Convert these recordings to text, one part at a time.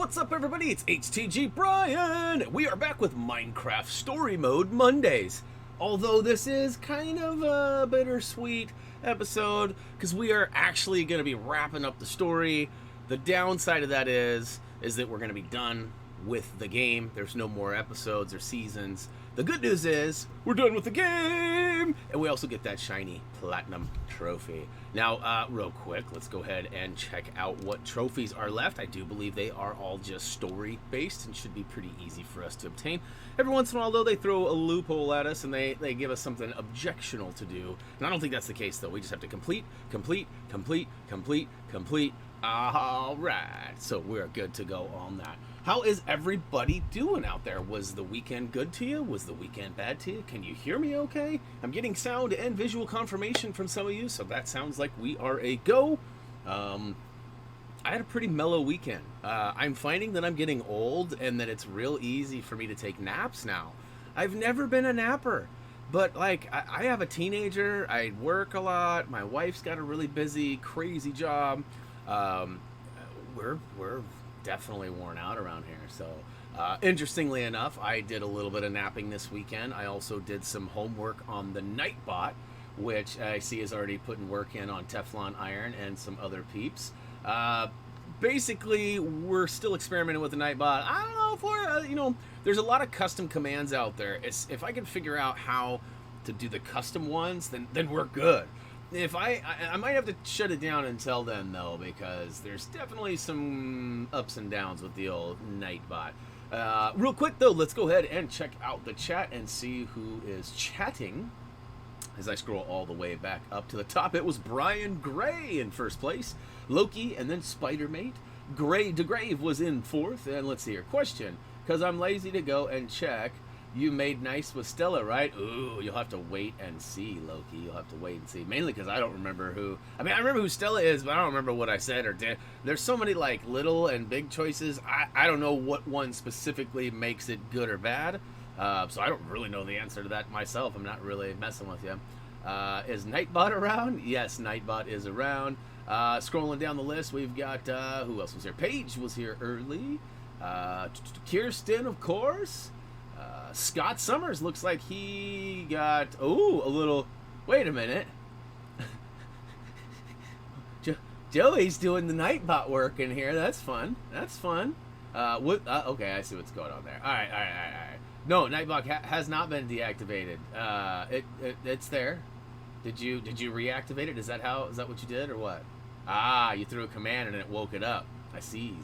What's up, everybody? It's HTG Brian. We are back with Minecraft Story Mode Mondays. Although this is kind of a bittersweet episode because we are actually going to be wrapping up the story. The downside of that is that we're going to be done with the game. There's no more episodes or seasons. The good news is we're done with the game, and we also get that shiny platinum trophy. Now, real quick, let's go ahead and check out what trophies are left. I do believe they are all just story-based and should be pretty easy for us to obtain. Every once in a while, though, they throw a loophole at us, and they give us something objectional to do. And I don't think that's the case, though. We just have to complete. All right, so we're good to go on that. How is everybody doing out there? Was the weekend good to you? Was the weekend bad to you? Can you hear me okay? I'm getting sound and visual confirmation from some of you, so that sounds like we are a go. I had a pretty mellow weekend. I'm finding that I'm getting old and that it's real easy for me to take naps now. I've never been a napper, but like I have a teenager, I work a lot, my wife's got a really busy, crazy job. We're definitely worn out around here. So interestingly enough, I did a little bit of napping this weekend. I also did some homework on the Nightbot, which I see is already putting work in on Teflon Iron and some other peeps. Basically, we're still experimenting with the Nightbot. I don't know if we're, there's a lot of custom commands out there. If I can figure out how to do the custom ones, then we're good. If I might have to shut it down until then, though, because there's definitely some ups and downs with the old Nightbot. Real quick, though, let's go ahead and check out the chat and see who is chatting. As I scroll all the way back up to the top, it was Brian Gray in first place, Loki, and then Spider-Mate. Gray DeGrave was in fourth, and let's see your question. Because I'm lazy to go and check. You made nice with Stella, right? Ooh, you'll have to wait and see, Loki. You'll have to wait and see. Mainly because I don't remember who... I mean, I remember who Stella is, but I don't remember what I said or did. There's so many, like, little and big choices. I don't know what one specifically makes it good or bad. So I don't really know the answer to that myself. I'm not really messing with you. Is Nightbot around? Yes, Nightbot is around. Scrolling down the list, we've got... who else was here? Paige was here early. Kirsten, of course. Scott Summers looks like he got a little. Wait a minute. Joey's doing the Nightbot work in here. That's fun. Okay, I see what's going on there. All right. No, Nightbot has not been deactivated. It's there. Did you reactivate it? Is that what you did or what? You threw a command and it woke it up. I see.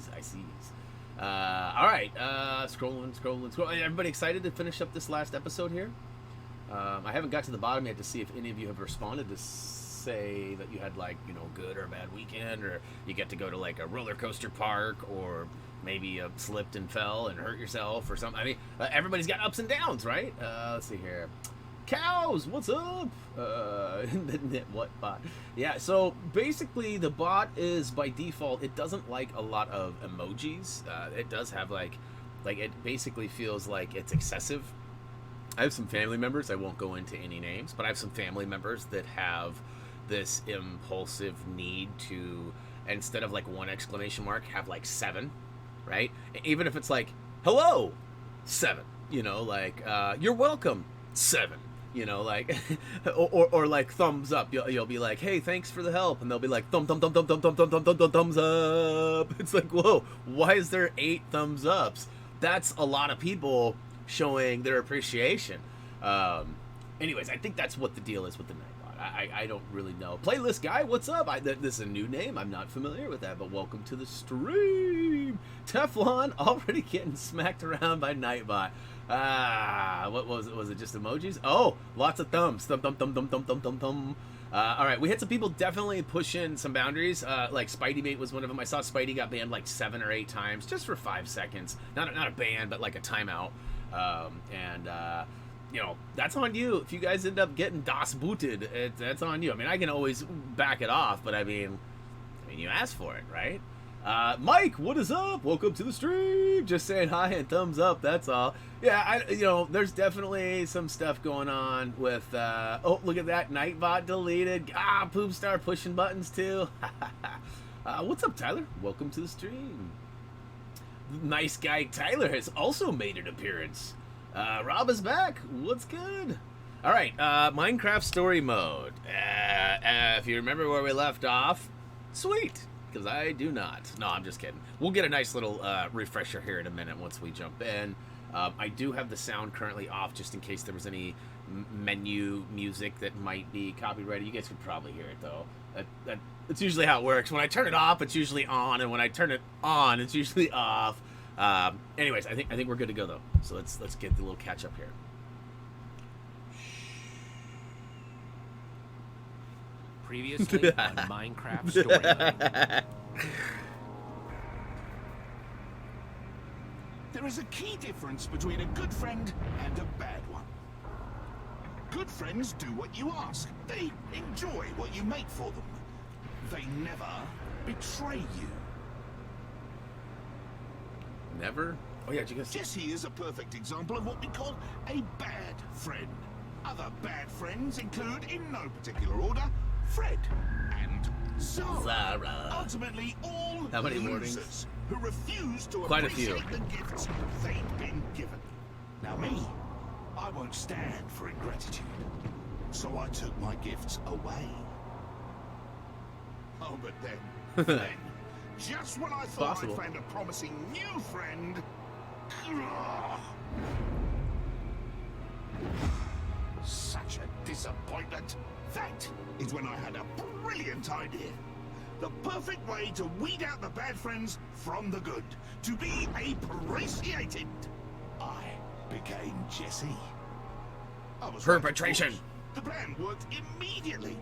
All right, scrolling. Everybody excited to finish up this last episode here? I haven't got to the bottom yet to see if any of you have responded to say that you had, like, good or bad weekend, or you get to go to, like, a roller coaster park, or maybe you slipped and fell and hurt yourself or something. I mean, everybody's got ups and downs, right? Let's see here. Cows, what's up? What bot? Yeah, so basically the bot is, by default, it doesn't like a lot of emojis. It does have like it basically feels like it's excessive. I have some family members, I won't go into any names, but I have some family members that have this impulsive need to, instead of like one exclamation mark, have like 7, right? Even if it's like, hello, 7, like, you're welcome, 7. Like, or like thumbs up. You'll be like, hey, thanks for the help, and they'll be like, thumbs up. It's like, whoa, why is there 8 thumbs ups? That's a lot of people showing their appreciation. Anyways, I think that's what the deal is with the Nightbot. I don't really know. Playlist guy, what's up? This is a new name. I'm not familiar with that, but welcome to the stream. Teflon already getting smacked around by Nightbot. What was it? Was it just emojis? Oh, lots of thumbs. Thumb. All right, we had some people definitely pushing some boundaries. Like Spidey-Mate was one of them. I saw Spidey got banned like 7 or 8 times just for 5 seconds. Not a ban, but like a timeout. That's on you. If you guys end up getting DOS booted, that's on you. I mean, I can always back it off, but I mean, you asked for it, right? Mike, what is up? Welcome to the stream. Just saying hi and thumbs up. That's all. Yeah, there's definitely some stuff going on with. Oh, look at that, Nightbot deleted. Poopstar pushing buttons too. What's up, Tyler? Welcome to the stream. nice guy Tyler has also made an appearance. Rob is back. What's good? All right, Minecraft story mode. If you remember where we left off, sweet, because I do not. No, I'm just kidding. We'll get a nice little refresher here in a minute once we jump in. I do have the sound currently off just in case there was any menu music that might be copyrighted. You guys could probably hear it though. That's usually how it works. When I turn it off, it's usually on, and when I turn it on, it's usually off. Anyways, I think we're good to go though. So let's get the little catch up here. Previously on Minecraft story mode. There is a key difference between a good friend and a bad one. Good friends do what you ask. They enjoy what you make for them. They never betray you. Never? Oh yeah, did you guys... Jesse is a perfect example of what we call a bad friend. Other bad friends include, in no particular order, Fred and Zara. Ultimately, all how many losers warnings? Who refuse to Quite a few. appreciate the gifts they've been given. Now me, I won't stand for ingratitude, so I took my gifts away. Oh, but then, just when I thought I'd found a promising new friend, such a disappointment. That is when I had a brilliant idea. The perfect way to weed out the bad friends from the good. To be appreciated. I became Jesse. I was perpetration. Right, the plan worked immediately.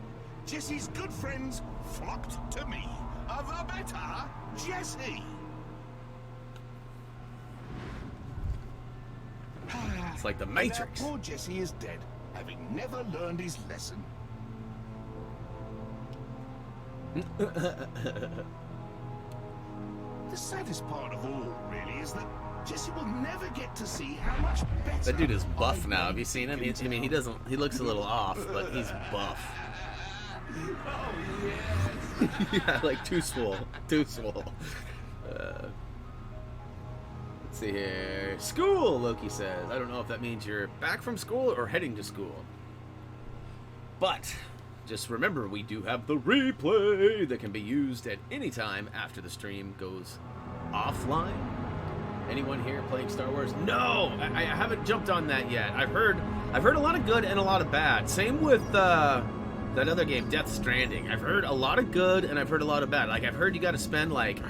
Jesse's good friends flocked to me. The better Jesse. It's like the Matrix. Now poor Jesse is dead, having never learned his lesson. The saddest part of all, really, is that Jesse will never get to see how much better. That dude is buff now. Have you seen him? I mean, he doesn't. He looks a little off, but he's buff. Oh yes. Yeah, like too swole. Too swole. Let's see here. School, Loki says. I don't know if that means you're back from school or heading to school. But just remember, we do have the replay that can be used at any time after the stream goes offline. Anyone here playing Star Wars? No, I haven't jumped on that yet. I've heard a lot of good and a lot of bad. Same with that other game, Death Stranding. I've heard a lot of good and I've heard a lot of bad. Like I've heard you got to spend like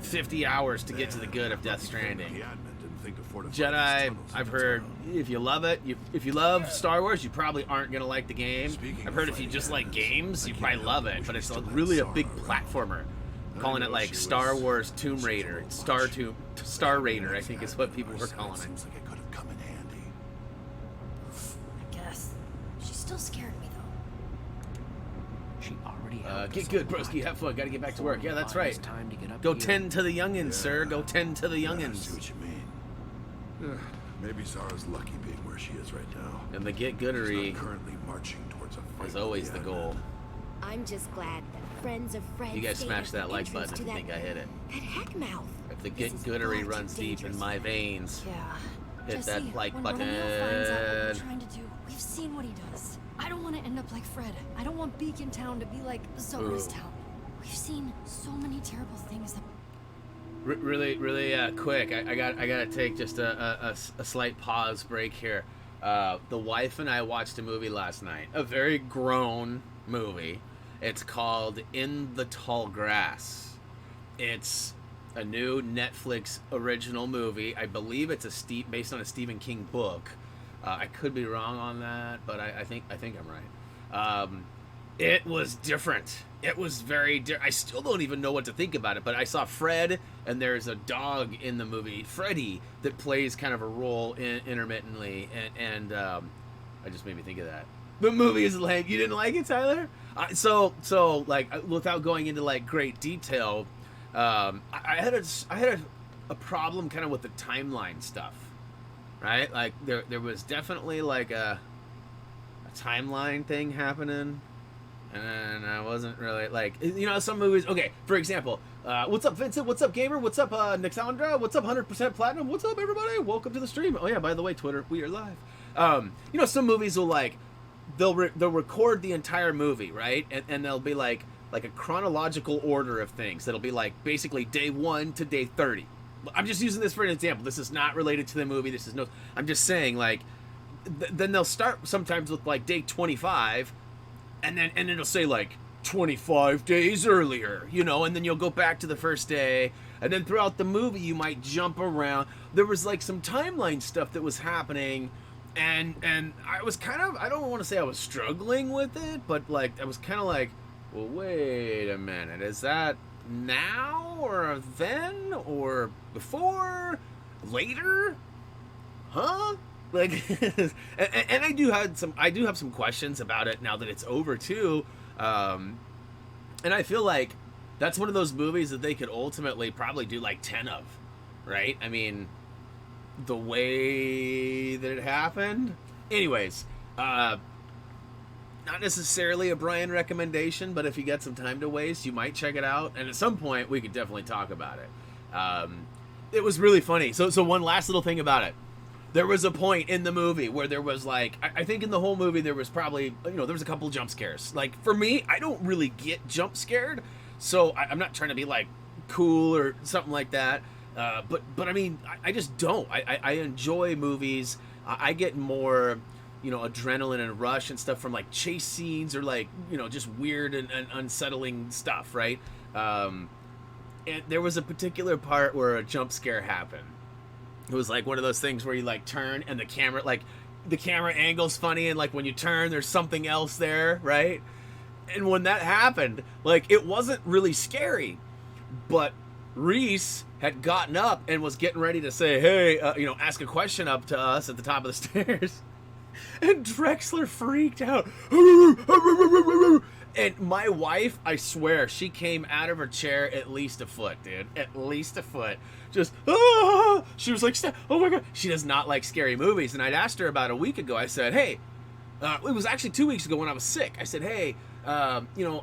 50 hours to get to the good of Death Stranding. Jedi, I've heard if you love it, if you love Star Wars, you probably aren't gonna like the game. I've heard if you just like games, you probably love it. But it's really a big platformer. Calling it like Star Wars Tomb Raider, Star Raider, I think is what people were calling it. Seems like it could have come in handy. I guess. She still scared me though. She already Get good, broski. Have fun. Gotta get back to work. Yeah, that's right. Time to get up Go here. tend to the youngins, sir. Go tend to the I see youngins. what you mean. Maybe Zara's lucky being where she is right now. And the get She's goodery not currently marching towards a fight is always the with goal. I'm just glad that friends of friends. You guys stayed smash at the that like entrance button if to you think I hit it. That heck mouth. If the This get is goodery far runs too deep in dangerous. my veins, Yeah. hit Jesse, that like when button. Romeo finds out what we're trying to do, we've seen what he does. I don't want to end up like Fred. I don't want Beacon Town to be like Zara's Ooh. Town. We've seen so many terrible things that Really quick. I gotta take just a slight pause break here. The wife and I watched a movie last night. A very grown movie. It's called In the Tall Grass. It's a new Netflix original movie. I believe it's based on a Stephen King book. I could be wrong on that, but I think I'm right. It was different. It was very I still don't even know what to think about it, but I saw Fred, and there's a dog in the movie, Freddy, that plays kind of a role intermittently, and I just made me think of that. The movie is lame. You didn't like it, Tyler? So like, without going into like great detail, I had a problem kind of with the timeline stuff, right? Like there was definitely like a timeline thing happening. and I wasn't really like, you know, some movies. Okay, for example, what's up, Vincent? What's up, Gamer? What's up, Nixandra? What's up, 100% Platinum? What's up, everybody? Welcome to the stream. Oh yeah, by the way, Twitter, we are live. You know, some movies will like, they'll record the entire movie, right? And they'll be like a chronological order of things. That'll be like basically day 1 to day 30. I'm just using this for an example. This is not related to the movie. This is no. I'm just saying like, then they'll start sometimes with like day 25. And it'll say like 25 days earlier, you know, and then you'll go back to the first day, and then throughout the movie you might jump around. There was like some timeline stuff that was happening, and I was kind of, I don't want to say I was struggling with it, but like I was kind of like, well, wait a minute, is that now or then or before, later, huh? Like, and I do have some questions about it now that it's over too, and I feel like that's one of those movies that they could ultimately probably do like 10 of, right? I mean, the way that it happened. Anyways, not necessarily a Brian recommendation, but if you got some time to waste, you might check it out, and at some point we could definitely talk about it. It was really funny. So one last little thing about it. There was a point in the movie where there was like, I think in the whole movie there was probably, you know, there was a couple jump scares. Like, for me, I don't really get jump scared, so I'm not trying to be like cool or something like that. But I mean, I just don't. I enjoy movies. I get more, you know, adrenaline and rush and stuff from like chase scenes or like, you know, just weird and unsettling stuff, right? And there was a particular part where a jump scare happened. It was like one of those things where you like turn and the camera angle's funny, and like when you turn there's something else there, right? And when that happened, like, it wasn't really scary, but Reese had gotten up and was getting ready to say, hey, you know, ask a question up to us at the top of the stairs. And Drexler freaked out. And my wife, I swear, she came out of her chair at least a foot, dude. At least a foot. Just, ah! She was like, oh my God. She does not like scary movies. And I'd asked her about a week ago, I said, hey, it was actually 2 weeks ago when I was sick. I said, hey, you know,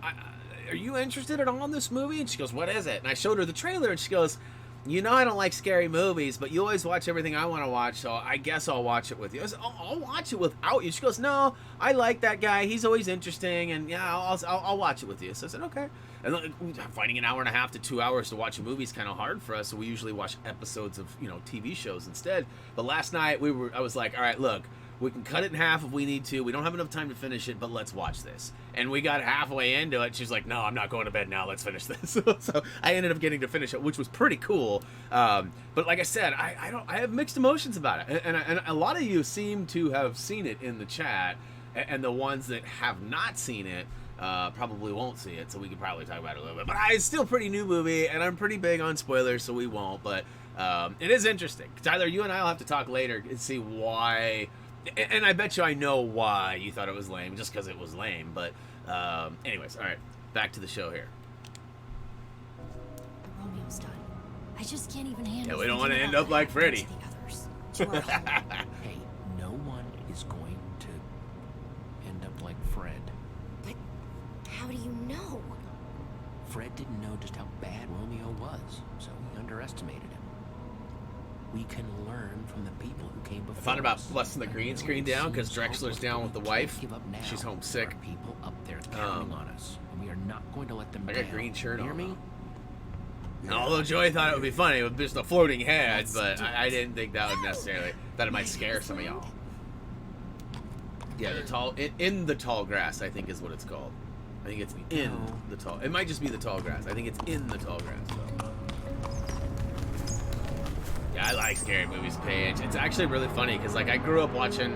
are you interested at all in this movie? And she goes, what is it? And I showed her the trailer, and she goes, you know I don't like scary movies, but you always watch everything I want to watch, so I guess I'll watch it with you. I said, I'll watch it without you. She goes, no, I like that guy. He's always interesting, and yeah, I'll watch it with you. So I said, okay. And finding an hour and a half to 2 hours to watch a movie is kind of hard for us, so we usually watch episodes of, you know, TV shows instead. But last night I was like, all right, look, we can cut it in half if we need to. We don't have enough time to finish it, but let's watch this. And we got halfway into it. She's like, no, I'm not going to bed now. Let's finish this. So I ended up getting to finish it, which was pretty cool. But like I said, I have mixed emotions about it. And a lot of you seem to have seen it in the chat. And the ones that have not seen it probably won't see it. So we could probably talk about it a little bit. But it's still a pretty new movie. And I'm pretty big on spoilers, so we won't. But it is interesting. Tyler, you and I will have to talk later and see why... And I bet you I know why you thought it was lame, just because it was lame. But anyways, all right, back to the show here. Romeo's done. I just can't even handle. Yeah, we don't want to end up like Freddy. Hey, no one is going to end up like Fred. But how do you know? Fred didn't know just how bad Romeo was, so he underestimated him. We can learn from the people who came before. I thought about busting the green screen down because Drexler's down with the wife. She's homesick. There are people up there counting on us, and we are not going to let them down. I got a green shirt on. Hear me? Yeah. Although Joey thought it would be funny with just a floating head, but I didn't think that would necessarily. That it might scare some of y'all. Yeah, the tall in the tall grass, I think is what it's called. I think it's in the tall. It might just be the tall grass. I think it's in the tall grass though. I like scary movies, Paige. It's actually really funny because like I grew up watching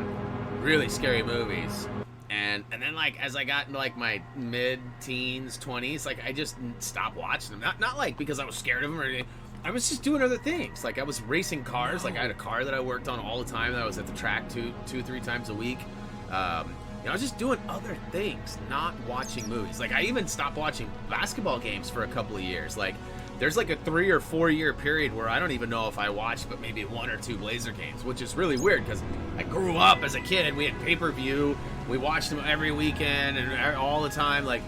really scary movies, and then like as I got into like my mid-teens, 20s, like I just stopped watching them. Not like because I was scared of them or anything. I was just doing other things. Like I was racing cars. Like I had a car that I worked on all the time. That I was at the track two, 3 times a week. You know, I was just doing other things, not watching movies. Like I even stopped watching basketball games for a couple of years. Like there's like a 3 or 4 year period where I don't even know if I watched but maybe 1 or 2 Blazer games, which is really weird because I grew up as a kid. We had pay-per-view. We watched them every weekend and all the time. Like,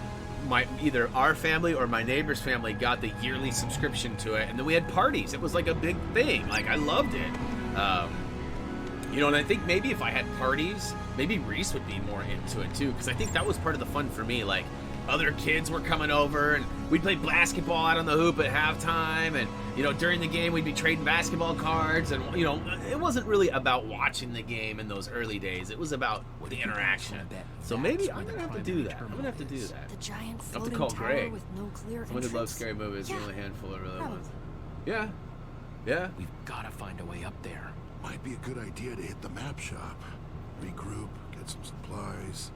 either our family or my neighbor's family got the yearly subscription to it, and then we had parties. It was like a big thing. Like, I loved it. You know, and I think maybe if I had parties, maybe Reese would be more into it too, because I think that was part of the fun for me. Like, other kids were coming over, and we'd play basketball out on the hoop at halftime, and, you know, during the game we'd be trading basketball cards, and, you know, it wasn't really about watching the game in those early days. It was about the interaction. So maybe I'm gonna have to do that. I'm gonna have to do that. The giant I'll have to floating call tower Greg. with no clear Someone who loves entrance. scary movies, the Yeah, only handful of really probably. ones. Yeah. Yeah. We've got to find a way up there. Might be a good idea to hit the map shop. Regroup, get some supplies.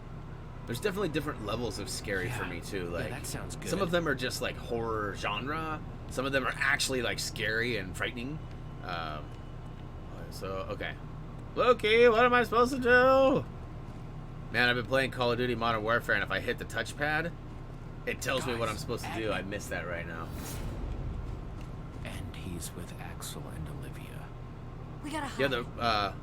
There's definitely different levels of scary for me too. Like, that sounds good. some of them are just like horror genre. Some of them are actually like scary and frightening. So okay, Loki, what am I supposed to do? Man, I've been playing Call of Duty Modern Warfare, and if I hit the touchpad, it tells me what I'm supposed to do. I miss that right now. And he's with Axel and Olivia. We gotta hide. Yeah, the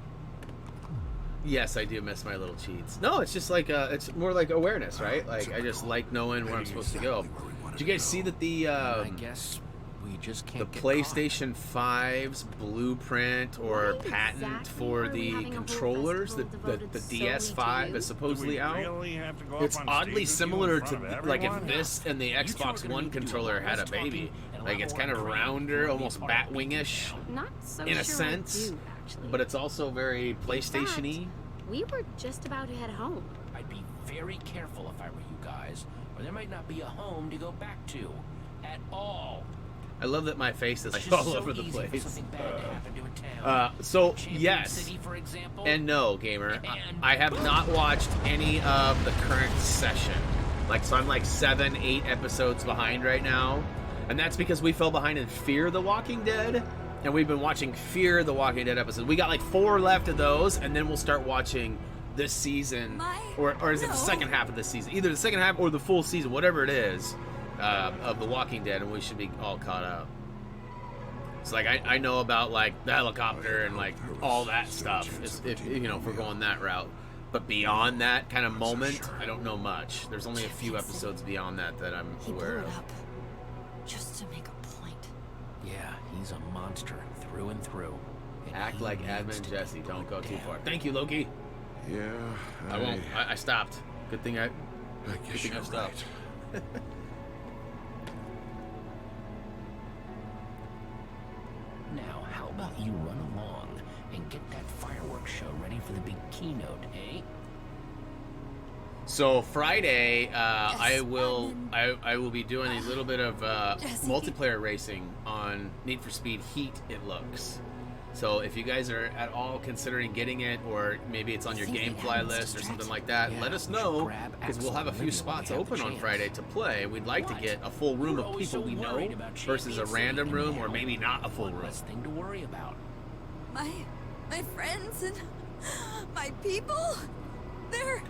yes, I do miss my little cheats. No, it's just like it's more like awareness, right? Like, I just like knowing where I'm supposed to go. Did you guys see that the I guess we just the can't get PlayStation 5's blueprint or Why patent exactly for are we the having a whole controllers, the festival devoted DS5 solely to is supposedly Do we out? really have to go up It's on oddly stage with you similar in to front of like if everyone? this and the two are Xbox gonna One be doing controller a lot had a less talking baby. and a Like, lot it's more kind of agreeing. rounder, You'll be almost part of the Batwing-ish Not so in a sure sense, I do, actually. but it's also very PlayStation-y. We were just about to head home. I'd be very careful if I were you guys, or there might not be a home to go back to at all. I love that my face is It's like just all so over the easy for place. something bad to happen to a town. So Champion yes City, for example. and no, gamer. And- I have not watched any of the current session. Like, so I'm like 7, 8 episodes behind right now, and that's because we fell behind in Fear the Walking Dead, and we've been watching Fear the Walking Dead episodes. We got like 4 left of those, and then we'll start watching this season, or is it the second half of this season? Either the second half or the full season, whatever it is, of The Walking Dead, and we should be all caught up. So like I know about like the helicopter and like all that stuff, if you know, if we're going that route. But beyond that kind of moment, I don't know much. There's only a few episodes beyond that that I'm He aware blew it of. up just to make a point. Yeah, he's a monster through and through. And Act he like needs Admin to Jesse. go Don't go too down. far. Thank you, Loki. Yeah, I won't. I stopped. Good thing I I guess think you're I stopped. right. Now, how about you run along and get that fireworks show ready for the big keynote, eh? So Friday, I will be doing a little bit of Jesse. multiplayer racing on Need for Speed Heat. It looks. So if you guys are at all considering getting it, or maybe it's on your think it GameFly happens list or something distraction. like that, Yeah, let us we should know, grab because we'll Axel have a and few Olivia spots when we have the open on chance. Friday to play. We'd like What? to get a full room We're of always people so we know worried about versus a Champion random City, room, and or now maybe not a full one room. less thing to worry about. My friends and my people, they're...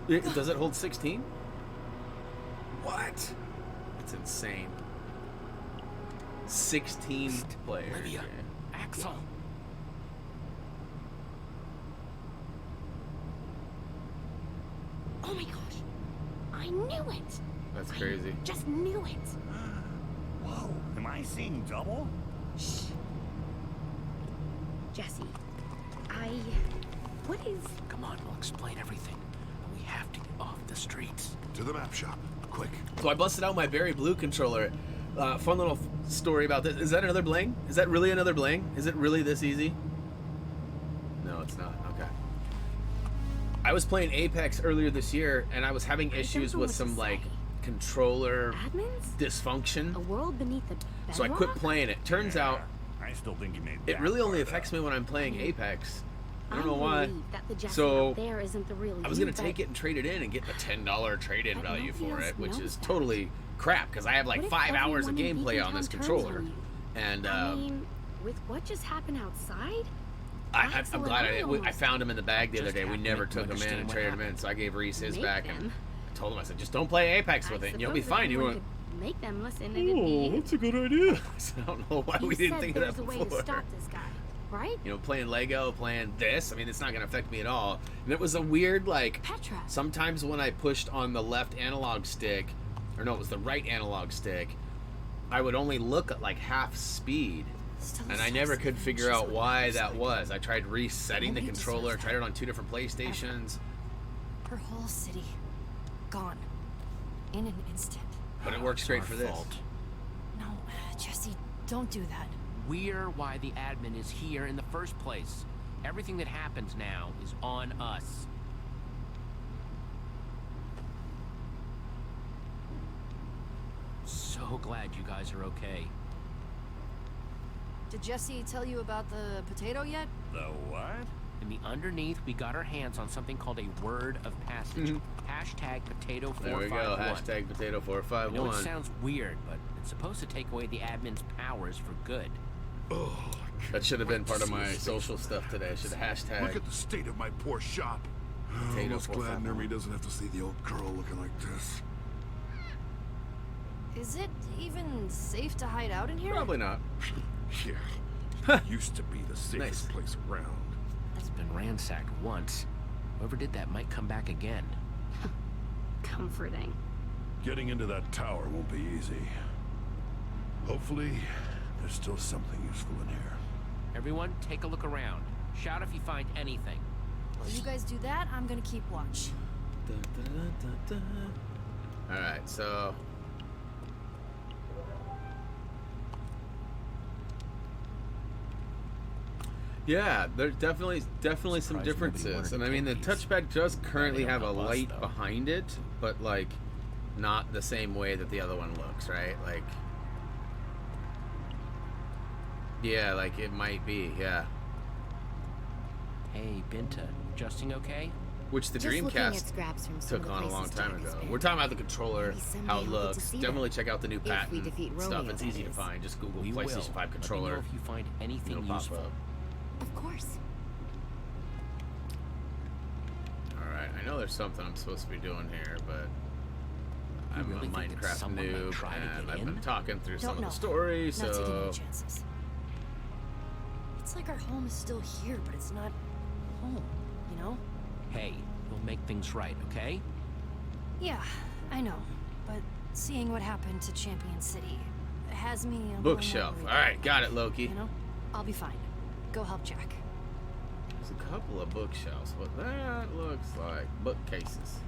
Does it hold 16? What? It's insane. 16 players. Olivia, Axel. Oh my gosh. I knew it. That's crazy. Just knew it. Whoa, am I seeing double? Jesse, what is... Come on, we'll explain everything. We have to get off the streets. To the map shop, quick. So I busted out my Berry Blue controller. Fun little story about this. Is that another bling? Is that really another bling? Is it really this easy? No, it's not. Okay. I was playing Apex earlier this year, and I was having issues know with what to some like say. controller Admins? dysfunction. A world beneath the bedrock? So I quit playing it. Turns out I still think you made it that really only part affects up. me when I'm playing Apex. I don't know why. believe that the Jesse So, out there isn't the real I was you, gonna take it and trade it in and get the $10 trade-in But value nobody for else it, which knows is that. totally crap because I have like What if 5 hours of everyone in gameplay Beacon on this Town turns controller, on you? and I mean, with what just happened outside? I'm Axel glad and I almost- found him in the bag the other Just day. We have to never make them took him in understand and what traded him in, happened. so I gave Reese his Make back and them. I told him, I said, just don't play Apex with I it and you'll be suppose fine. You everyone won't. could make them listen. It'd be... that's a good idea. I don't know why we didn't think of that there's before. a way to stop this guy, right? You know, playing Lego, playing this. I mean, it's not going to affect me at all. And it was a weird, like, Petra. sometimes when I pushed on the left analog stick, or no, it was the right analog stick, I would only look at like half speed. And I never could figure out why that was. I tried resetting the controller, tried it on 2 different PlayStations. Her whole city, gone. In an instant. But it works great for this. No, Jesse, don't do that. We're why the admin is here in the first place. Everything that happens now is on us. So glad you guys are okay. Did Jesse tell you about the potato yet? The what? In the underneath, we got our hands on something called a word of passage. Hashtag potato451. There we go. Hashtag potato451. I know it sounds weird, but it's supposed to take away the admin's powers for good. Oh, That should have been part of my social stuff today. I should have hashtag. look at the state of my poor shop. I'm almost glad Nermy doesn't have to see the old girl looking like this. Is it even safe to hide out in here? Probably not. Yeah. Used to be the safest place around. It's been ransacked once. Whoever did that might come back again. Comforting. Getting into that tower won't be easy. Hopefully, there's still something useful in here. Everyone, take a look around. Shout if you find anything. While you guys do that, I'm gonna keep watch. Alright, so... Yeah, there's definitely some differences. And I mean, the touchpad does currently have a light behind it, but like not the same way that the other one looks, right? Like, yeah, like it might be, yeah. Hey, Binta, adjusting okay? Which the Just looking at Dreamcast scraps from some took of the on a long places time Jack has ago. been. We're talking about the controller, Maybe someday how it I'll get to looks. see Definitely that. check out the new If we patent defeat stuff. Romeo, It's that easy to is. find. Just Google We will. PlayStation 5 Let me know controller. if you find anything It'll pop useful. up. Of course. Alright, I know there's something I'm supposed to be doing here, but I'm really a think that Minecraft someone might noob, try to and get I've been in? talking through some Don't of know. the story, Not taking so... any chances. It's like our home is still here, but it's not home, you know? Hey, we'll make things right, okay? Yeah, I know. But seeing what happened to Champion City has me a little Bookshelf. more worried. Alright, got it, Loki. You know, I'll be fine. Go help Jack. There's a couple of bookshelves. What that looks like. Bookcases.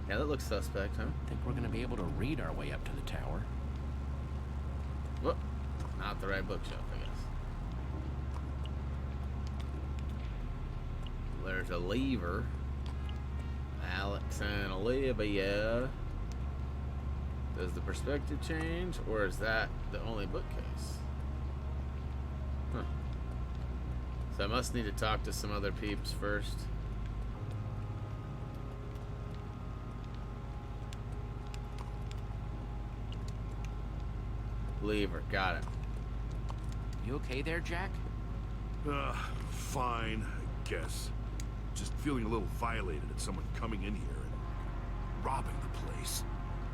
Yeah, that looks suspect, huh? I think we're gonna be able to read our way up to the tower. Whoop. Not the right bookshelf, I guess. There's a lever. Alex and Olivia. Does the perspective change, or is that the only bookcase? Huh. So I must need to talk to some other peeps first. Lever, got it. You okay there, Jack? Fine, I guess. Just feeling a little violated at someone coming in here and robbing the place.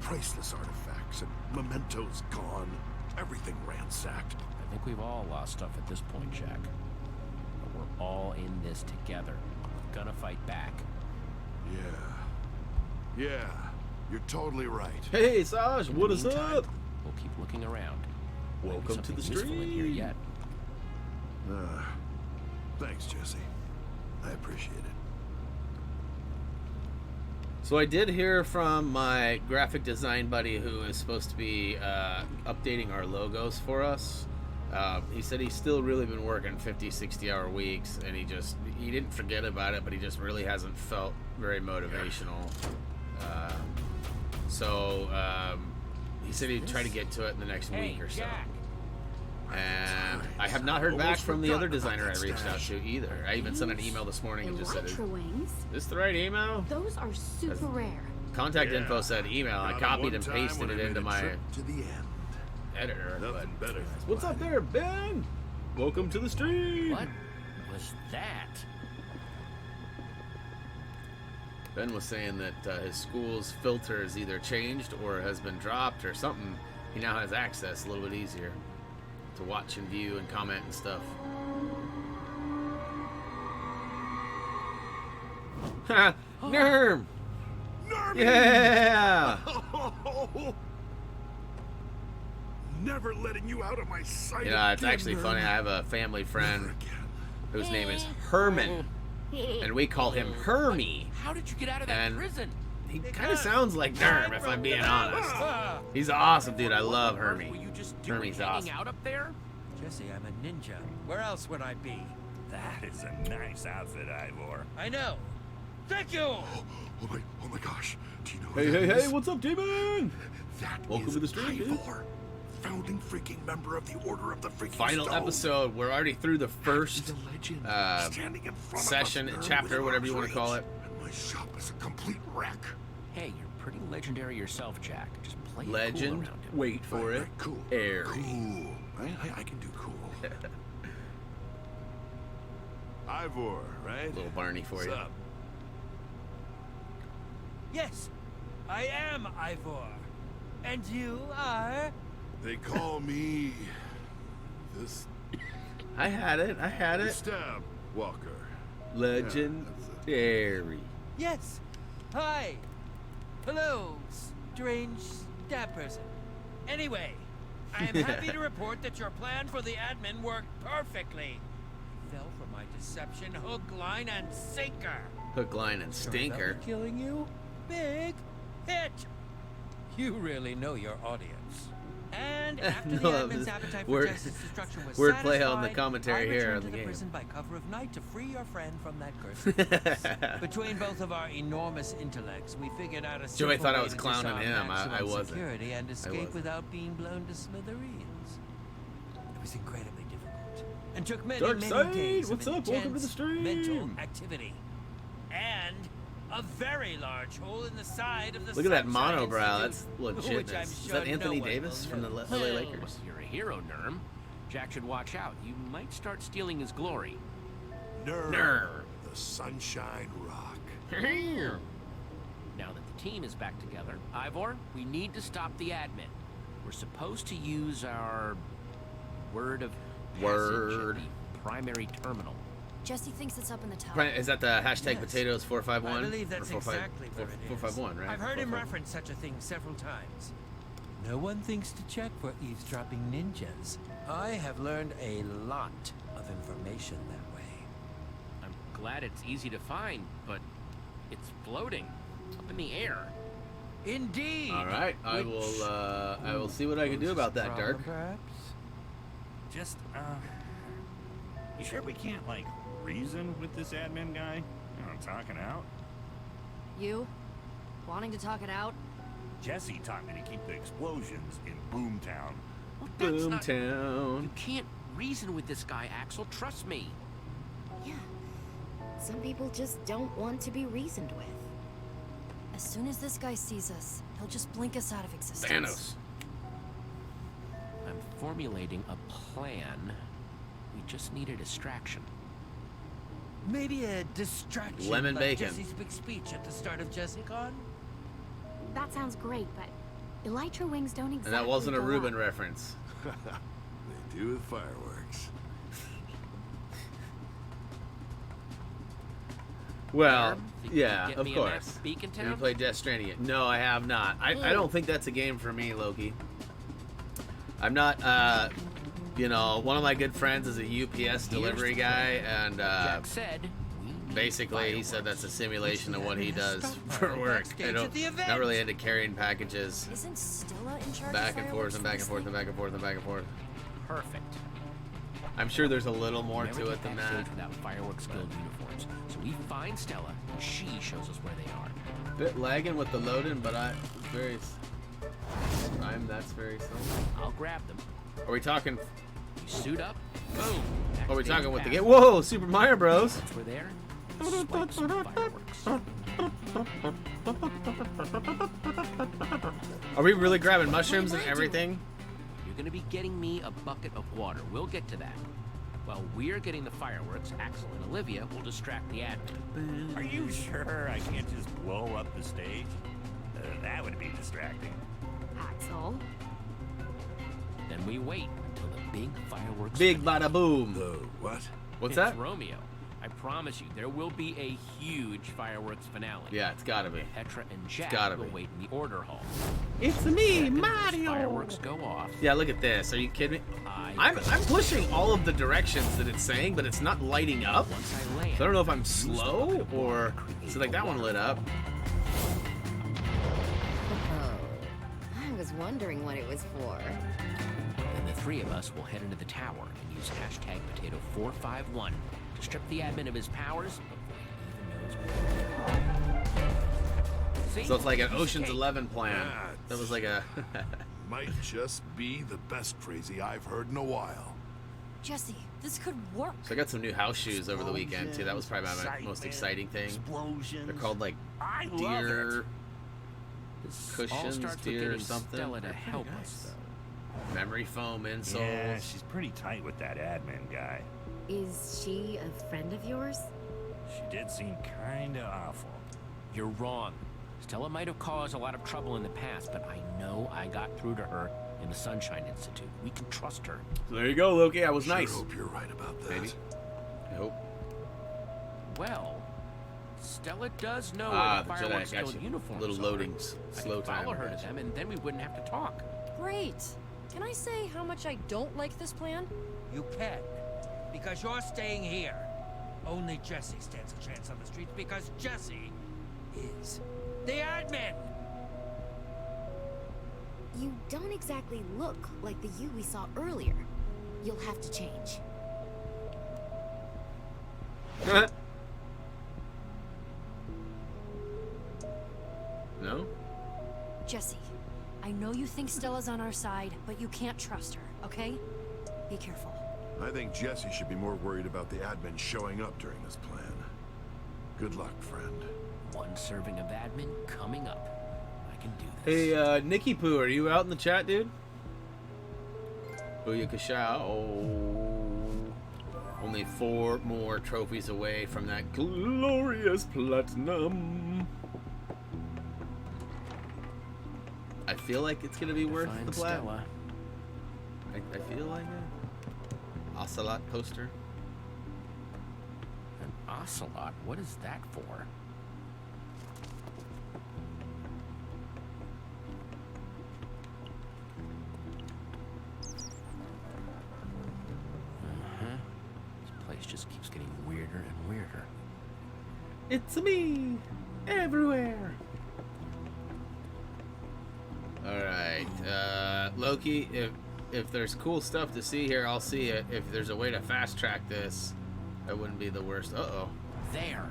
Priceless artifacts and mementos gone. Everything ransacked. I think we've all lost stuff at this point, Jack. But we're all in this together. We're gonna fight back. Yeah, you're totally right. Hey, Saj, In the what is meantime, up? We'll keep looking around. Might be Welcome to something the useful in here stream. yet. Thanks, Jesse. I appreciate it. So I did hear from my graphic design buddy who is supposed to be updating our logos for us. He said he's still really been working 50, 60-hour weeks, and he didn't forget about it, but he just really hasn't felt very motivational. He said he'd try to get to it in the next week or so. Jack. And I have not heard back from the other designer I reached out to either. I even sent an email this morning and just said, "Is Wings. this the right email?" Those are super rare. Contact info said email. I copied and pasted it into my To the end. editor. Nothing But better. what's up there, Ben? Welcome to the stream. What was that? Ben was saying that his school's filter is either changed or has been dropped or something. He now has access a little bit easier to watch and view and comment and stuff. Ha! Nerm! Nermy! Yeah! Never letting you out of my sight. Yeah, it's again, actually funny. I have a family friend Never again. whose name is Herman, and we call him Hermie. How did you get out of that And prison? he kind of sounds like Nerm, if I'm being honest. He's awesome, dude. I love Were Hermie. you just doing Hermie's hanging awesome. out up there? Jesse, I'm a ninja. Where else would I be? That is a nice outfit, Ivor. I know. Thank you! Oh my gosh. Do you know who Hey, that hey, hey, is? what's up, Demon? That Welcome is to the stream, dude. Ivor, founding freaking member of the Order of the Freaking Final Stone. episode. We're already through the He's first a legend, standing in front session, of us, chapter, with whatever you arm's want to call reach. it. And my shop is a complete wreck. Hey, you're pretty legendary yourself, Jack. Just play it cool Legend. around him. Wait for Right, it. right, cool. Airy. Cool. I can do cool. Ivor, right? Little Barney for What's you. up? Yes, I am Ivor. And you are? They call me this I had it. I had it. Stab Walker. Legendary. Yes. Hi. Hello, strange stab person. Anyway, I am happy to report that your plan for the admin worked perfectly. I fell for my deception hook, line, and sinker. Hook, line, and stinker. Killing you? Big hit. You really know your audience. And after the No, admin's appetite for word- justice destruction was wordplay satisfied, on the commentary I here returned on to the the game. prison by cover of night to free your friend from that curse. Between both of our enormous intellects, we figured out a Joey simple thought I way was to clowning disarm him. I maximum wasn't. security and escape wasn't. without being blown to smithereens. It was incredibly difficult and took many, Dark many Side, days what's of up? Welcome to the intense stream. mental activity. And a very large hole in the side of the Look at that Sunshine monobrow. Institute, That's which I'm legitness. Is sure that no Anthony one Davis will from the know. LA Lakers? You're a hero, Nerm. Jack should watch out. You might start stealing his glory. Nerve. The Sunshine Rock. Now that the team is back together, Ivor, we need to stop the admin. We're supposed to use our word of Word. passage at the primary terminal. Jesse thinks it's up in the tower. Is that the hashtag Yes. potatoes 451? I believe that's Or 45 exactly where it is. 451, right? I've heard him 451. reference such a thing several times. No one thinks to check for eavesdropping ninjas. I have learned a lot of information that way. I'm glad it's easy to find, but it's floating up in the air. Indeed. All right, I will see what I can do about that, Dirk. Perhaps? Just, you sure we can't, like, reason with this admin guy? You know, talking out? You? Wanting to talk it out? Jesse taught me to keep the explosions in Boomtown. Well, that's not- Boomtown. You can't reason with this guy, Axel. Trust me. Yeah. Some people just don't want to be reasoned with. As soon as this guy sees us, he'll just blink us out of existence. Thanos. I'm formulating a plan. We just need a distraction. Maybe a distraction Lemon like bacon. Jesse's big speech at the start of JessieCon? That sounds great, but elytra wings don't exactly And that wasn't a go Reuben up. reference. They do with fireworks. Well, Think you can yeah, get of me in that course. Beacon Have you Town? played Death Stranding yet? No, I have not. I don't think that's a game for me, Loki. I'm not, one of my good friends is a UPS delivery guy, and Jack said we need basically he said that's a simulation of what he does for work. I not really into carrying packages Isn't Stella in charge back of and forth fireworks and for back and this forth and thing? back and forth and back and forth. Perfect. I'm sure there's a little more Never to get it than backstage that. without fireworks guild uniforms. So we find Stella, and she shows us where they are. Bit lagging with the loading, but that's very slow. I'll grab them. Are we talking? You suit up. Boom. Are we Backstage talking with the pass. game? Whoa, Super Mario Bros. Once we're there, swipe some fireworks. Are we really grabbing mushrooms and everything? You're gonna be getting me a bucket of water. We'll get to that. While we're getting the fireworks, Axel and Olivia will distract the admin. Are you sure I can't just blow up the stage? That would be distracting. Axel. Then we wait until the big fireworks. Big bada boom. The what? What's It's that? Romeo. I promise you, there will be a huge fireworks finale. Yeah, it's gotta be. Petra and Jack gotta will be. wait in the order hall. It's me, Second those Mario. Fireworks go off. Yeah, look at this. Are you kidding me? I I'm pushing all of the directions that it's saying, but it's not lighting up. Once I land, So I don't know if I'm slow or... So like that one lit up. Oh, I was wondering what it was for. then the three of us will head into the tower and use hashtag potato451 to strip the admin of his powers before he even knows what. See? So it's like an Ocean's Okay. 11 plan. That was like a... Might just be the best crazy I've heard in a while. Jesse, this could work. So I got some new house shoes over the weekend too. That was probably my most exciting thing. Explosions. They're called like I love deer it. This all cushions, starts with deer getting something. Stella to They're pretty help nice. us, though. Memory foam insoles. Yeah, she's pretty tight with that admin guy. Is she a friend of yours? She did seem kinda awful. You're wrong. Stella might have caused a lot of trouble in the past, but I know I got through to her in the Sunshine Institute. We can trust her. So there you go, Loki. I was Sure nice. hope you're right about that. Maybe. I hope. Well, Stella does know Ah, where the the Jedi fireworks got guild you. uniforms Little are. loadings. I Slow can time. follow her I to bet them, you. and then we wouldn't have to talk. Great. Can I say how much I don't like this plan? You can, because you're staying here. Only Jesse stands a chance on the streets because Jesse is the admin. You don't exactly look like the you we saw earlier. You'll have to change. No? Jesse, I know you think Stella's on our side, but you can't trust her, okay? Be careful. I think Jesse should be more worried about the admin showing up during this plan. Good luck, friend. One serving of admin coming up. I can do this. Hey, Nicky Poo, are you out in the chat, dude? Booyakasha. Oh. Only 4 more trophies away from that glorious platinum. I feel like it's gonna be worth Find the plat. Stella. I feel like it. Ocelot poster. An ocelot? What is that for? This place just keeps getting weirder and weirder. It's me, everywhere. All right, Loki. If there's cool stuff to see here, I'll see it. If there's a way to fast track this, that wouldn't be the worst. Uh-oh. There.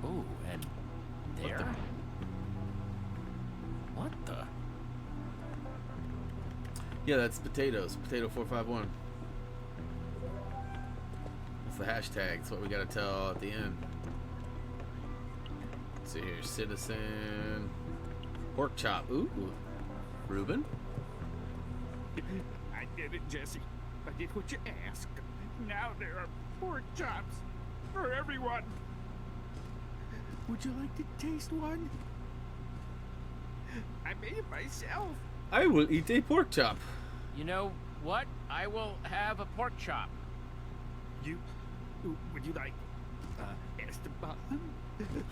Ooh, and there. What the? Yeah, that's potatoes. Potato 451. That's the hashtag. That's what we gotta tell at the end. Let's see here, citizen. Pork chop. Ooh. Ruben? I did it, Jesse. I did what you asked. Now there are pork chops for everyone. Would you like to taste one? I made it myself. I will eat a pork chop. You know what? I will have a pork chop. Would you like Esteban?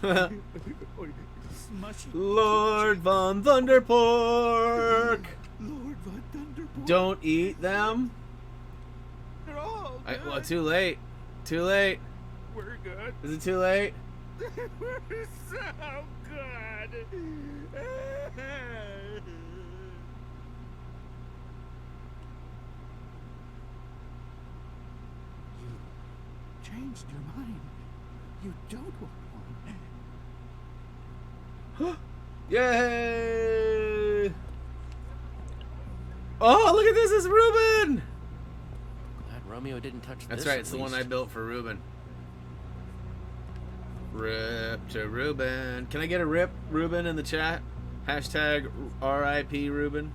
Or Smushy? Lord Von Thunderpork! Lord Von Thunderbolt. Don't eat them. They're all good. Well, too late. Too late. We're good. Is it too late? We're so good. You changed your mind. You don't want one. Yay! Oh, look at this! It's Ruben! Glad Romeo didn't touch That's this. right. at It's the one I least. built for Ruben. Rip to Ruben. Can I get a rip, Ruben, in the chat? Hashtag RIP Ruben.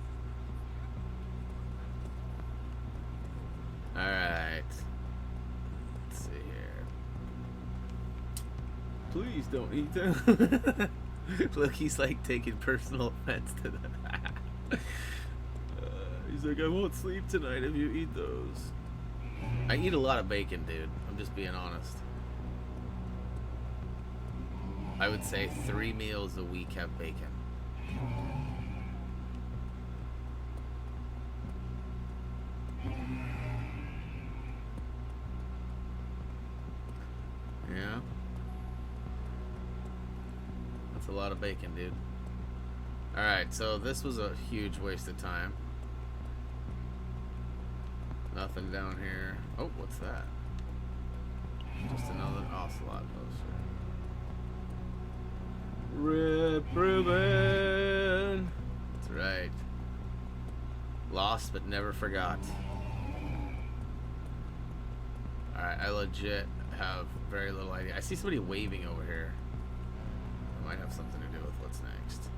Please don't eat them. Look, he's like taking personal offense to that. He's like, I won't sleep tonight if you eat those. I eat a lot of bacon, dude. I'm just being honest. I would say 3 meals a week have bacon. Yeah. That's a lot of bacon, dude. Alright, so this was a huge waste of time. Nothing down here. Oh, what's that? Just another ocelot poster. Rip Ruben! That's right. Lost but never forgot. Alright, I legit have very little idea. I see somebody waving over here. It might have something to do with what's next.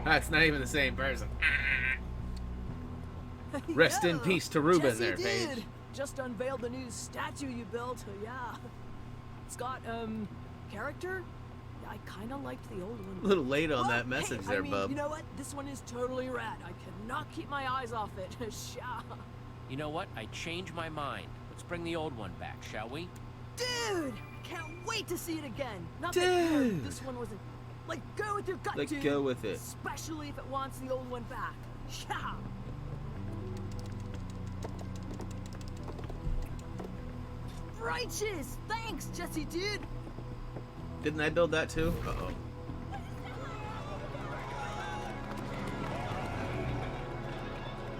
That's not even the same person. Rest in peace to Ruben. Jesse there, did. Paige. Just unveiled the new statue you built. Yeah. It's got, character? Yeah, I kind of liked the old one. A little late on Well, that message hey, there, I mean, bub. You know what? This one is totally rad. I cannot keep my eyes off it. Sha. You know what? I changed my mind. Let's bring the old one back, shall we? Dude! Can't wait to see it again. Not Dude! that this one wasn't. Like, go with your gut, Like, dude. go with it. Especially if it wants the old one back. Sha. Righteous! Thanks, Jesse, dude! Didn't I build that too? Uh-oh.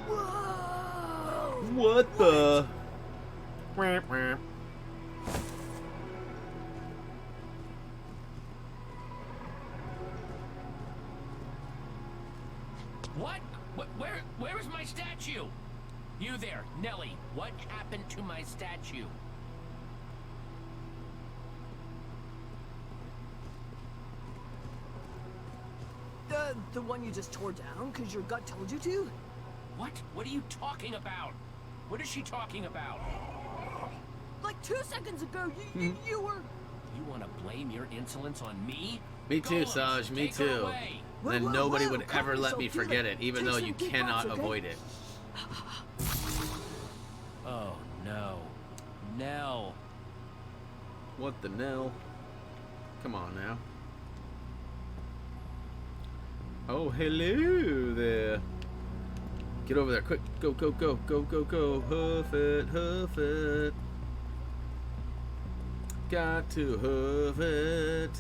Whoa! What the? Wah, wah. What? Where is my statue? You there, Nellie. What happened to my statue? The one you just tore down because your gut told you to? What? What are you talking about? What is she talking about? Like 2 seconds ago, you were... You want to blame your insolence on me? Me too, Go on, Saj, me take her too. away. Then Whoa, nobody whoa, would calm ever let me yourself, forget dude. it, even Take though some you deep cannot breaths, okay? avoid it. Oh no. Nell. What the Nell? Come on now. Oh, hello there. Get over there, quick. Go, go, go, go, go, go. Hoof it, hoof it. Got to hoof it.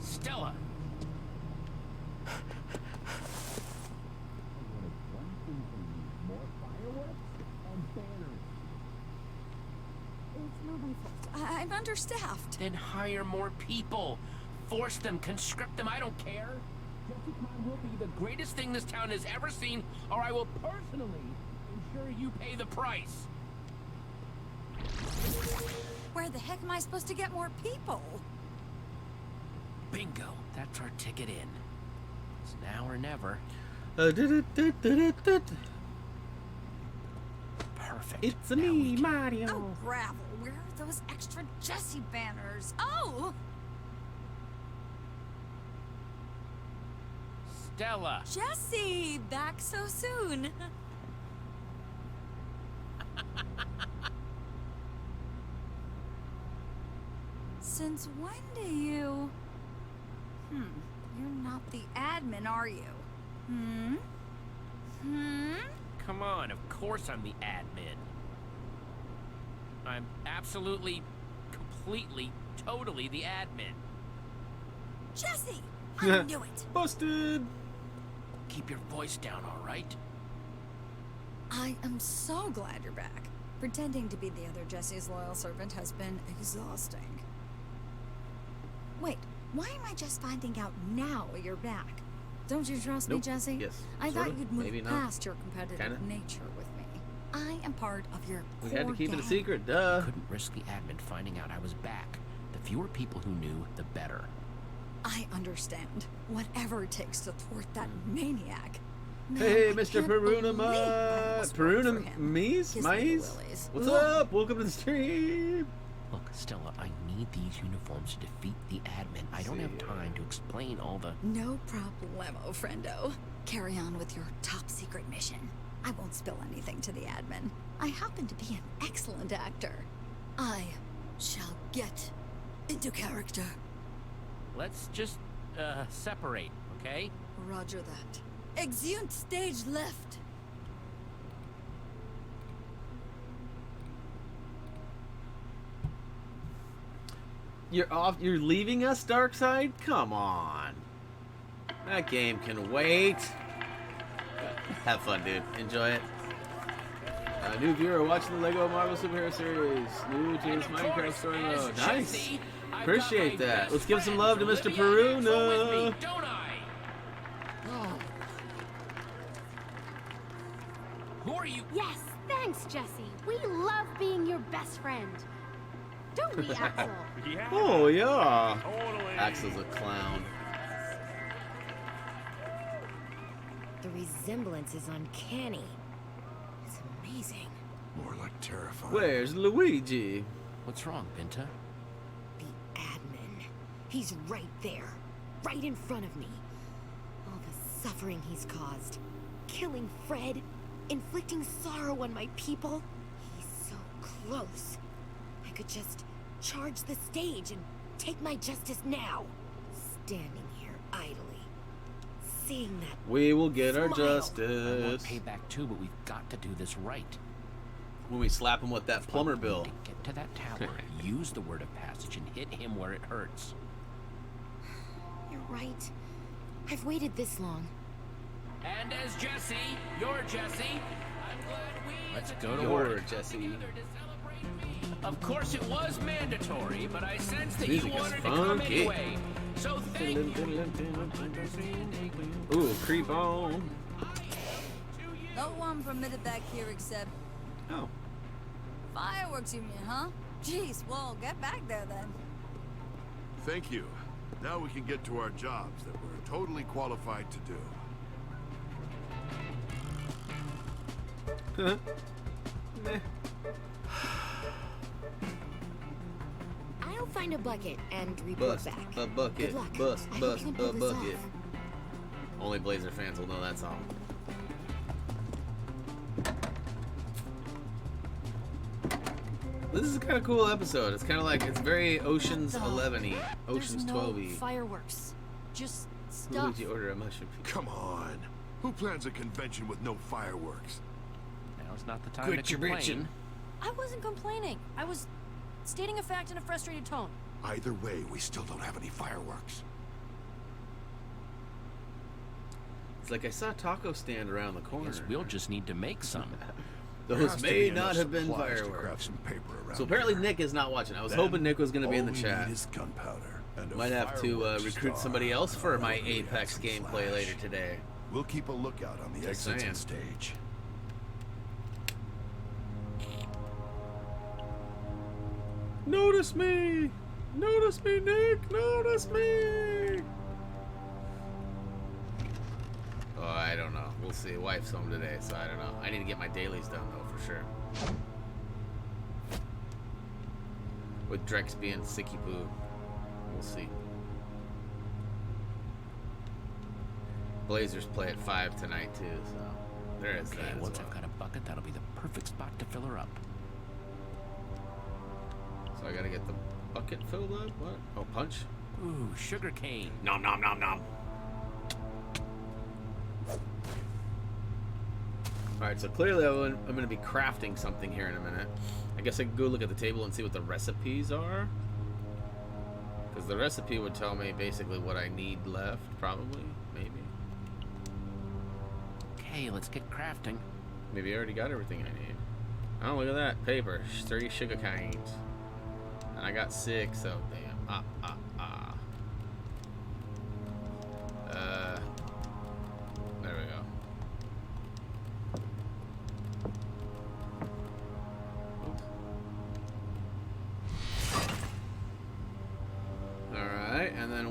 Stella. It's not my fault. I'm understaffed. Then hire more people. Force them, conscript them, I don't care. JessiCon will be the greatest thing this town has ever seen, or I will personally ensure you pay the price. Where the heck am I supposed to get more people? Bingo, that's our ticket in. It's now or never. Perfect. It's Now we me, can- Mario. Oh, gravel. Where are those extra Jesse banners? Oh! Stella. Jesse! Back so soon. Since when do you... You're not the admin, are you? Come on, of course I'm the admin. I'm absolutely, completely, totally the admin. Jesse! I knew it! Busted. Keep your voice down, all right? I am so glad you're back. Pretending to be the other Jesse's loyal servant has been exhausting. Why am I just finding out now you're back? Don't you trust me, Nope. Jesse? Yes. I Sorta. thought you'd move Maybe not. past your competitive Kinda. nature with me. I am part of your We core had to keep it a gang. secret, duh. Couldn't risk the admin finding out I was back. The fewer people who knew, the better. I understand. Whatever it takes to thwart that maniac. Man, Hey, I Mr. can't believe I Peruna, almost voted for him. Mees? Kiss me the Mice? willies. What's Ugh. up? Welcome to the stream. Look, Stella, I need these uniforms to defeat the admin. I don't have time to explain all the... No problemo, friendo. Carry on with your top secret mission. I won't spill anything to the admin. I happen to be an excellent actor. I shall get into character. Let's just, separate, okay? Roger that. Exeunt stage left. You're off. You're leaving us, Darkseid? Come on. That game can wait. Have fun, dude. Enjoy it. New viewer watching the Lego Marvel Superhero Series. New to this Minecraft story mode. Nice. Appreciate that. Let's give some love to Mr. Peruna. Don't I? Who are you? Yes, thanks, Jesse. We love being your best friend. Don't we, Axel? Yeah. Oh, yeah. Totally. Axel's a clown. The resemblance is uncanny. It's amazing. More like terrifying. Where's Luigi? What's wrong, Binta? The admin. He's right there. Right in front of me. All the suffering he's caused. Killing Fred. Inflicting sorrow on my people. He's so close. I could just charge the stage and take my justice now. Standing here idly. Seeing that We will get our smile. I want justice. payback too, but we've got to do this right. When we slap him with that plumber We need bill. to get to that tower, use the word of passage, and hit him where it hurts. You're right. I've waited this long. And as Jesse, you're Jesse. I'm glad we. Let's go to You're work. Jesse. Together to celebrate me. Of course, it was mandatory, but I sensed that Music you is wanted to come funky. anyway. So thank you. Ooh, creep on. No one permitted back here except Oh. fireworks, you mean, huh? Jeez, well, get back there then. Thank you. Now we can get to our jobs that we're totally qualified to do. Meh. I'll find a bucket and report Bust back. a bucket. Good luck. Bust, I hope bust you can a pull this bucket. off. Only Blazer fans will know that song. This is a kind of cool episode. It's kind of like, it's very Ocean's 11-y, Ocean's There's no 12-y. fireworks. Just stuff. Luigi order a mushroom pizza. Come on. Who plans a convention with no fireworks? Now's not the time Quit to your complain. bitching. I wasn't complaining. I was stating a fact in a frustrated tone. Either way, we still don't have any fireworks. It's like I saw a taco stand around the corner. Guess we'll just need to make some. There Those has to may be enough not have been supplies to fireworks. craft some paper around So apparently here. Nick is not watching. I was Then, hoping Nick was going to be in the all we chat. need is gunpowder and a Might have to fireworks recruit star somebody else on for our my already Apex handsome gameplay flash. later today. We'll keep a lookout on the Just exits saying. and stage. Notice me! Notice me, Nick! Notice me! Oh, I don't know. We'll see. Wife's home today, so I don't know. I need to get my dailies done, though, for sure. With Drex being sicky poo. We'll see. Blazers play at 5 tonight, too, so there is Okay, that. as once well. I've got a bucket, that'll be the perfect spot to fill her up. So I gotta get the bucket filled up? What? Oh, punch? Ooh, sugar cane. Nom nom nom nom. Alright, so clearly I'm going to be crafting something here in a minute. I guess I can go look at the table and see what the recipes are. Because the recipe would tell me basically what I need left, probably. Maybe. Okay, let's get crafting. Maybe I already got everything I need. Oh, look at that. Paper. 3 sugar canes. And I got 6 of them.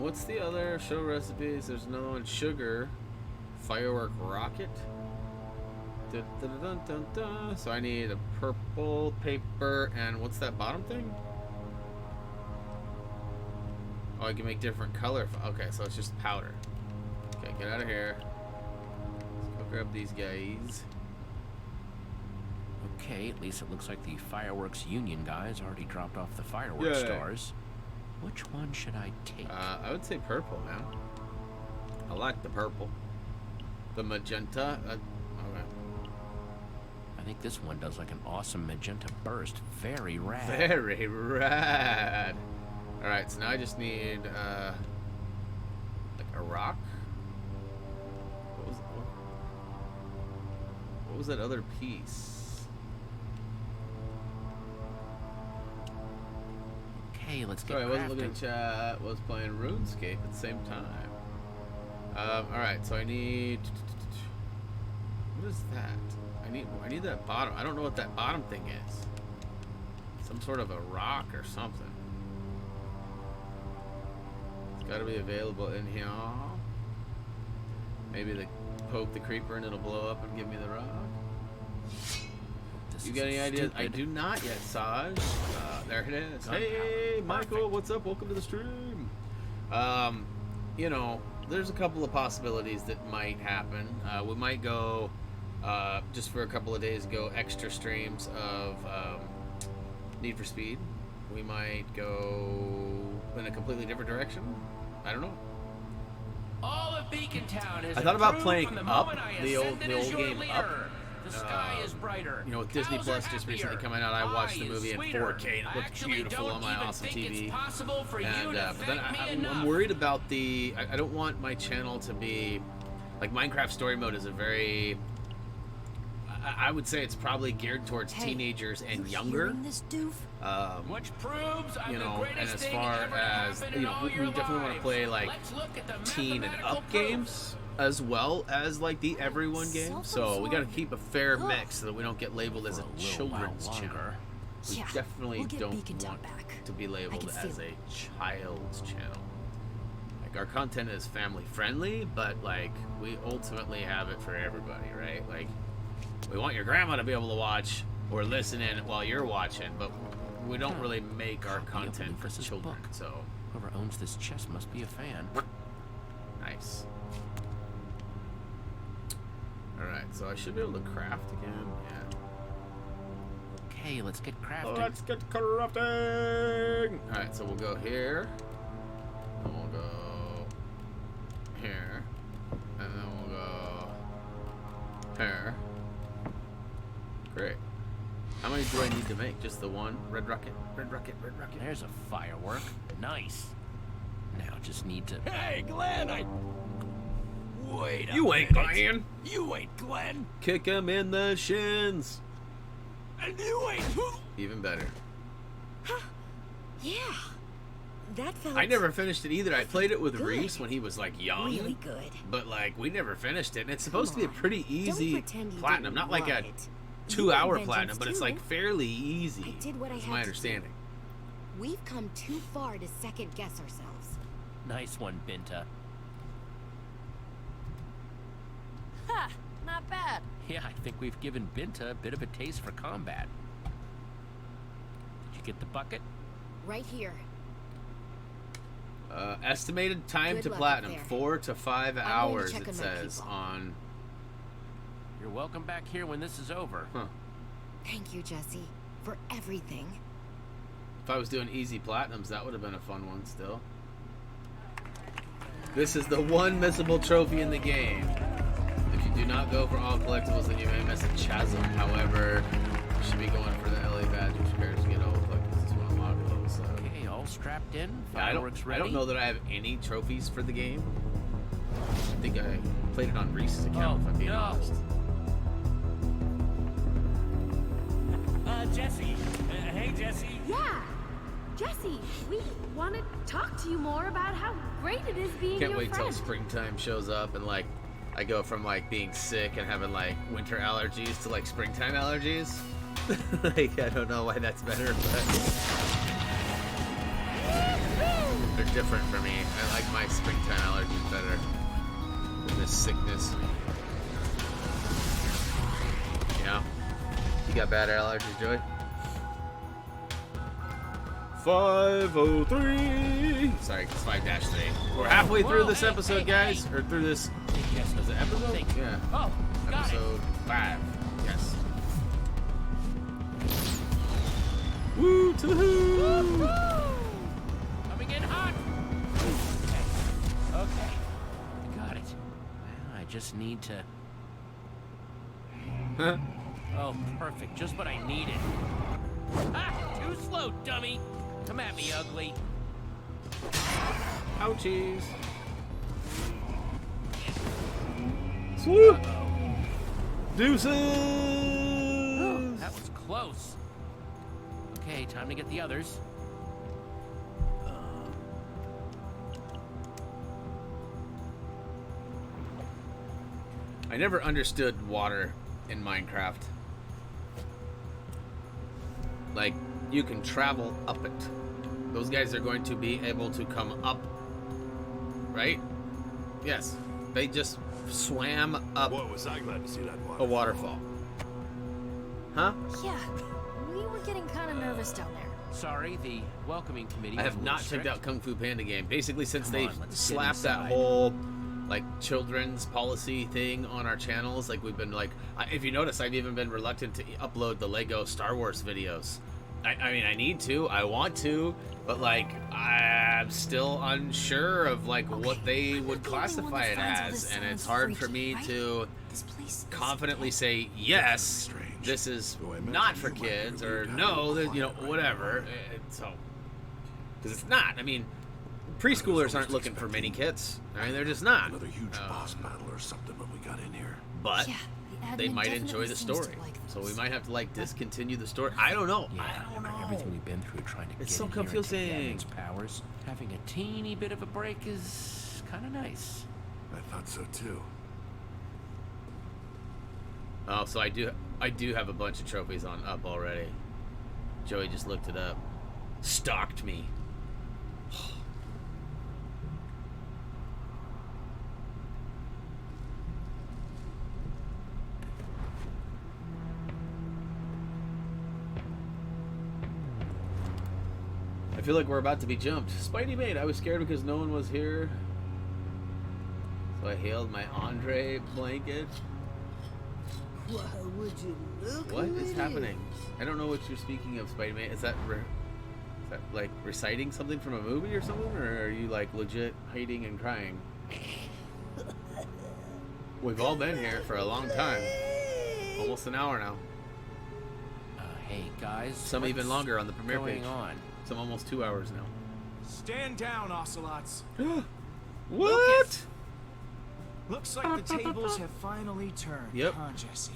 And what's the other show recipes? There's another one, sugar, firework rocket. Dun, dun, dun, dun, dun. So I need a purple paper, and what's that bottom thing? Oh, I can make different color. Okay, so it's just powder. Okay, get out of here. Let's go grab these guys. Okay, at least it looks like the fireworks union guys already dropped off the fireworks stars. Which one should I take? I would say purple, man. I like the purple. The magenta. Okay. I think this one does like an awesome magenta burst. Very rad. Very rad. All right, so now I just need like a rock. What was that other piece? Okay, let's get Sorry, I wasn't looking crafting. at chat. I was playing RuneScape at the same time. All right, so I need. What is that? I need that bottom. I don't know what that bottom thing is. Some sort of a rock or something. It's got to be available in here. Maybe poke the creeper and it'll blow up and give me the rock. You got any ideas? I do not yet, Saj. There it is. Hey, Michael, what's up? Welcome to the stream. You know, there's a couple of possibilities that might happen. We might go, just for a couple of days, go extra streams of Need for Speed. We might go in a completely different direction. I don't know. All of Beacon Town is I thought about improved playing from the Up, moment I the old ascended as your game leader. Up. The sky is brighter. You know, with Disney Cows Plus are just happier. recently coming out, I watched the Pie is movie in sweeter. 4K and it I looked actually beautiful don't on my even awesome think TV. it's possible for you to But then thank me I'm enough. worried about the. I don't want my channel to be like Minecraft Story Mode is a very. I would say it's probably geared towards teenagers and younger. This doof? Which proves I'm You know, the and greatest as thing far ever to as happen you in know, all we your definitely want to lives. play like Let's look at the teen and mathematical up proof. games as well as like the everyone game. So we got to keep a fair mix so that we don't get labeled as a children's channel. We Yeah, definitely we'll get don't Beacon Town want back. to be labeled I can as feel a child's channel. Like our content is family friendly, but like we ultimately have it for everybody, right? Like we want your grandma to be able to watch or listen in while you're watching, but we don't really make our Copy of content for Lucas's children. book. So Whoever owns this chest must be a fan. nice. All right, so I should be able to craft again. Yeah. Okay, let's get crafting. Let's get crafting. All right, so we'll go here. And we'll go here. And then we'll go here. Great. How many do I need to make? Just the one? Red rocket, red rocket, red rocket. There's a firework. Nice. Now just need to. Hey, Glenn, Wait a You ain't minute. Glenn. You ain't Glenn. Kick him in the shins. And you ain't who? Even better. Yeah. That felt I never finished it either. I played it with good. Reese when he was like young. really good. But like we never finished it. And it's supposed to be a Come on. pretty Don't easy pretend you platinum. didn't Not like love a it. 2-hour You platinum, but it's too. like fairly easy. I did what I That's had my to do. understanding. We've come too far to second guess ourselves. Nice one, Binta. Ha! Not bad. Yeah, I think we've given Binta a bit of a taste for combat. Did you get the bucket? Right here. Estimated time Good to luck platinum, up there. 4 to 5 going to hours. check It on my says people. on. You're welcome back here when this is over. Huh. Thank you, Jesse, for everything. If I was doing easy platinums, that would have been a fun one still. This is the one missable trophy in the game. If you do not go for all collectibles, then you may miss a chasm. However, you should be going for the LA badge, which prepares to get all collectibles. This one unlock those. So. Okay, all strapped in. Yeah, Fireworks I ready. don't know that I have any trophies for the game. I think I played it on Reese's account, if I'm being no. honest. Jesse. Hey, Jesse. Yeah. Jesse, we want to talk to you more about how great it is being Can't your wait friend. till springtime shows up and like I go from like being sick and having like winter allergies to like springtime allergies. Like I don't know why that's better, but They're different for me. I like my springtime allergies better than this sickness. Yeah. You got bad allergies, Joey? 503. Sorry, it's 5-3. We're halfway through this episode, guys. Or through this. Is it episode? Yeah. Oh, got episode 5. Yes. Woo to the hoo! Coming in hot. Okay. Got it. Well, I just need to. Oh, perfect. Just what I needed. Ah! Too slow, dummy. Come at me, ugly. Ouchies. Swoop. Deuces. Oh, that was close. Okay, time to get the others. I never understood water in Minecraft. Like, you can travel up it. Those guys are going to be able to come up, right? Yes. They just swam up Boy, was I glad to see that a waterfall. Huh? Yeah, we were getting kind of nervous down there. Sorry, the welcoming committee. I was have a not little checked strict. out Kung Fu Panda game. Basically, since Come they on, let's get slapped that inside. whole like children's policy thing on our channels, like we've been like, if you notice, I've even been reluctant to upload the Lego Star Wars videos. I mean, I need to, I want to, but like, I'm still unsure of like what they would classify it as, and it's hard for me to confidently say yes, this is not for kids, or no, you know, whatever. So, because it's not. I mean, preschoolers aren't looking for mini kits. I mean, they're just not. Another huge boss battle or something when we got in here. But Yeah, the they admin might definitely enjoy the seems to story, like so we might have to like discontinue the story. I don't know. Yeah, I don't know. everything we've been through trying to It's get so in here and take the confusing. admin's powers. Having a teeny bit of a break is kind of nice. I thought so too. Oh, so I do have a bunch of trophies on up already. Joey just looked it up. Stalked me. I feel like we're about to be jumped. Spidey mate, I was scared because no one was here. So I hailed my Andre blanket. Why would you look What who is it happening? I don't know what you're speaking of, Spidey mate. Is that like reciting something from a movie or something, or are you like legit hiding and crying? We've all been here for a long time, almost an hour now. Hey guys, Some even what's longer on the premiere going page. on? Some almost 2 hours now. Stand down, Ocelots. What? Looks like the tables have finally turned, Yep. huh, Jesse?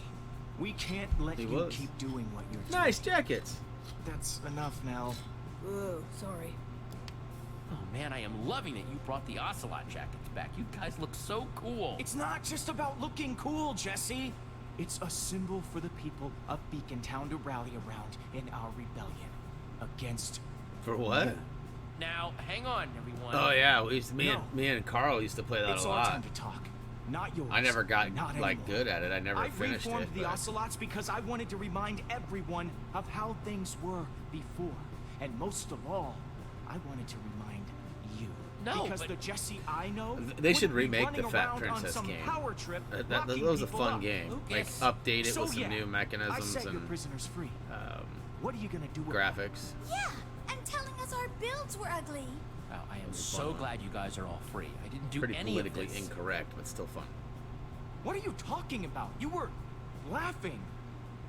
We can't let He you was. keep doing what you're doing. Nice jackets. That's enough now. Whoa, sorry. Oh man, I am loving that you brought the Ocelot jackets back. You guys look so cool. It's not just about looking cool, Jesse. It's a symbol for the people of Beacon Town to rally around in our rebellion against. For what? Now, hang on, everyone. Oh yeah, me and Carl used to play that It's a our lot. time to talk, not yours. I never got not like anymore. good at it. I never I finished reformed it. the but- Ocelots because I wanted to remind everyone of how things were before, and most of all, I wanted to remind you. No, because but- the Jesse I know. They should wouldn't be remake the running Fat around on Princess some game. Power trip, That locking was a people fun up. game. Like Lucas. update it So, with some yeah, new I mechanisms set your and prisoners free. What are you gonna do with graphics. Yeah, and telling us our builds were ugly. Wow, I am was a so fun one. glad you guys are all free. I didn't do Pretty any politically of this. incorrect, but still fun. What are you talking about? You were laughing,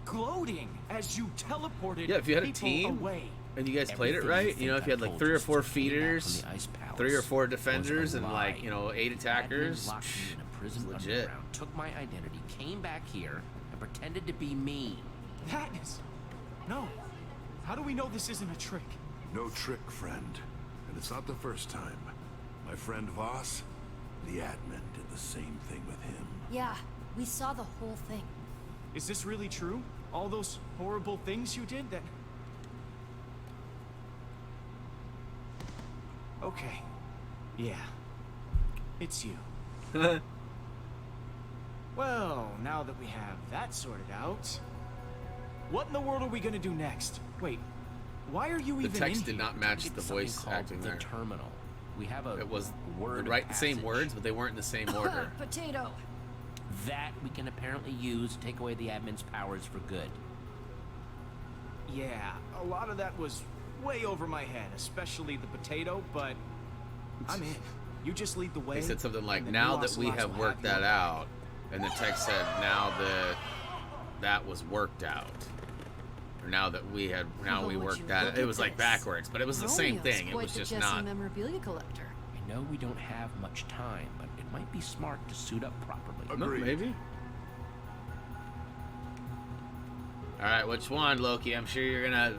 gloating as you teleported Yeah, if you had a people team away. and you guys played it Everything right, you you know, think if you had I like told 3 you or 4 since we came back from feeders, the Ice Palace 3 or 4 was a defenders, and lie. like, you know, 8 attackers. Admin locked me in a prison It's legit. underground, took my identity, came back here, and pretended to be me. That is... No. How do we know this isn't a trick? No trick, friend. And it's not the first time. My friend Voss, the admin, did the same thing with him. Yeah, we saw the whole thing. Is this really true? All those horrible things you did that... Okay. Yeah. It's you. Well, now that we have that sorted out, what in the world are we gonna do next? Wait, why are you even The text in did here? not match the It's something voice called acting the there. terminal. We have a It was word the of same passage. words, but they weren't in the same order. Potato. That we can apparently use to take away the admin's powers for good. Yeah, a lot of that was way over my head, especially the potato, but I'm in. You just lead the way. They said something like, and the now new that we ocelots have will worked you that on. out, and the text said, now that that was worked out. Or now that we had, now Oh, we would worked you that look out. It at was like this? backwards, but it was the same Romeo's thing. It quite was the just Jesse not. memorabilia collector. I know we don't have much time, but it might be smart to suit up properly. No, maybe. Alright, which one, Loki? I'm sure you're gonna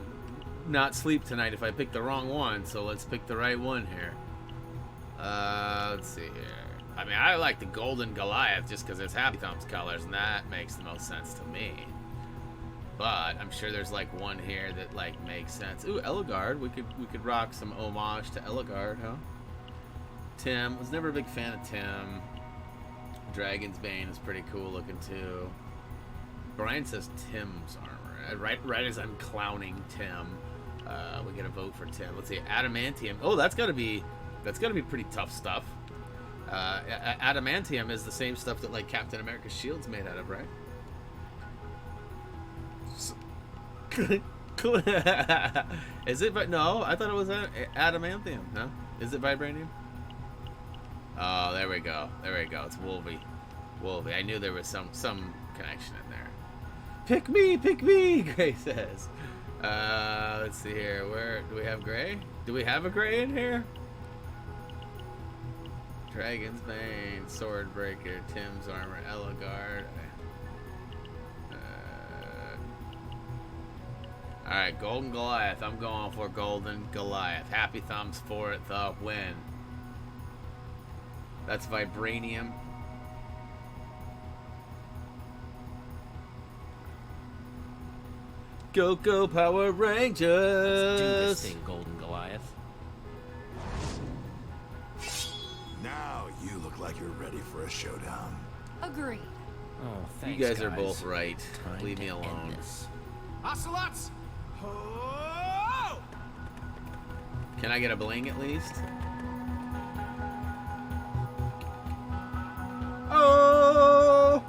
not sleep tonight if I pick the wrong one, so let's pick the right one here. Let's see here. I mean, I like the golden Goliath just because it's Happy Thumbs colors, and that makes the most sense to me. But I'm sure there's like one here that like makes sense. Ooh, Eligard. We could rock some homage to Eligard, huh? Tim. Was never a big fan of Tim. Dragon's Bane is pretty cool looking too. Brian says Tim's armor. Right as I'm clowning Tim, we get a vote for Tim. Let's see, adamantium. Oh, that's gotta be pretty tough stuff. Adamantium is the same stuff that like Captain America's shield's made out of, right? Is it? But no, I thought it was adamantium. No, is it vibranium? Oh, there we go. There we go. It's Wolvie. I knew there was some connection in there. Pick me, Gray says. Let's see here. Where do we have Gray? Do we have a Gray in here? Dragon's Bane, Swordbreaker, Tim's armor, Eligard. Alright, Golden Goliath. I'm going for Golden Goliath. Happy Thumbs for it, the win. That's vibranium. Go Power Rangers! Let's do this thing, Golden Goliath. Now you look like you're ready for a showdown. Agreed. Oh, thanks, You guys are both right. Time Leave me to end alone. this. Ocelots! Oh! Can I get a bling at least? Oh!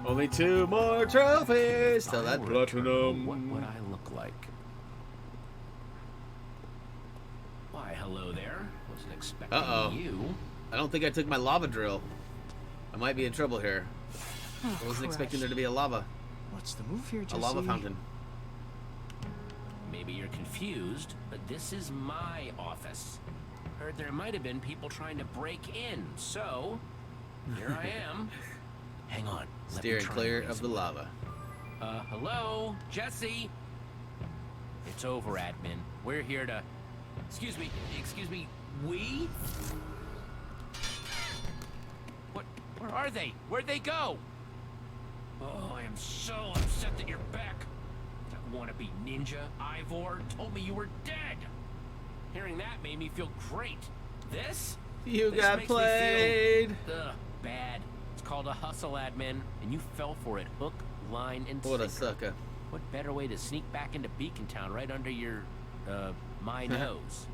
Only 2 more trophies till that platinum. What would I look like? Why, hello there. Wasn't expecting you. I don't think I took my lava drill. I might be in trouble here. I wasn't expecting there to be a lava. What's the move here, A Jesse? lava fountain. Maybe you're confused, but this is my office. Heard there might have been people trying to break in, so here I am. Hang on. let me Steering try clear and raise of the a lava. Hello? Jesse? It's over, admin. We're here to... Excuse me, we? What? Where are they? Where'd they go? Oh, I am so upset that you're back. That wannabe ninja, Ivor, told me you were dead. Hearing that made me feel great. This You got makes me played. feel, bad. It's called a hustle, admin, and you fell for it. Hook, line, and What a sinker. sucker. What better way to sneak back into Beacon Town right under your, my nose?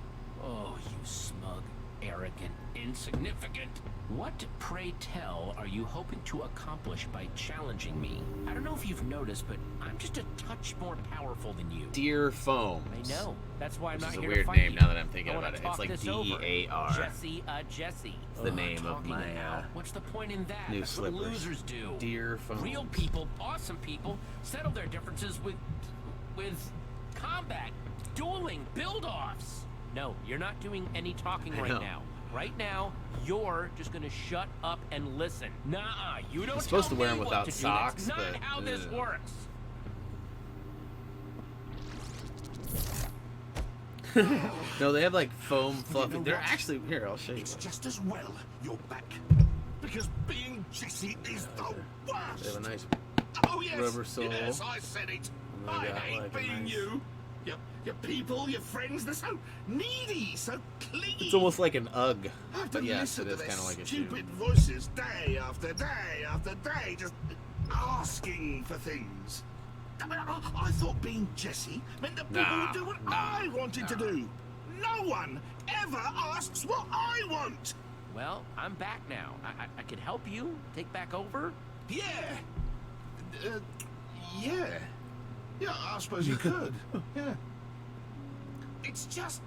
Oh, you smug, arrogant, insignificant. What, pray tell, are you hoping to accomplish by challenging me? I don't know if you've noticed, but I'm just a touch more powerful than you. Dear Foams. I know. That's why I'm Which not is a here weird to fight name you. now that I'm thinking I wanna about it. talk It's like this over. D-E-A-R. Jesse. It's the name of talking my now. What's the point in that? new That's slippers. what losers do. Dear Foams. Real people, awesome people, settle their differences with combat, dueling, build-offs. No, you're not doing any talking I right know. now. Right now, you're just gonna shut up and listen. Nuh-uh, you don't I'm supposed tell to wear me them what without to do. socks, That's not but, how this ugh. works. No, they have like foam fluffy. They're actually here. I'll show you. It's just as well you're back. Because being Jesse is the worst. They have a nice Oh yes, rubber sole. yes, I said it. And they I got, hate like, a being nice you. Your people, your friends, they're so needy, so clingy. It's almost like an UGG. I have to But yes, listen it to is their kind of like a shoe. stupid voices day after day after day, just asking for things. I mean, I thought being Jesse meant that people would do what I wanted to do. No one ever asks what I want. Well, I'm back now. I could help you take back over. Yeah. Yeah. Yeah, I suppose you could. Yeah. It's just...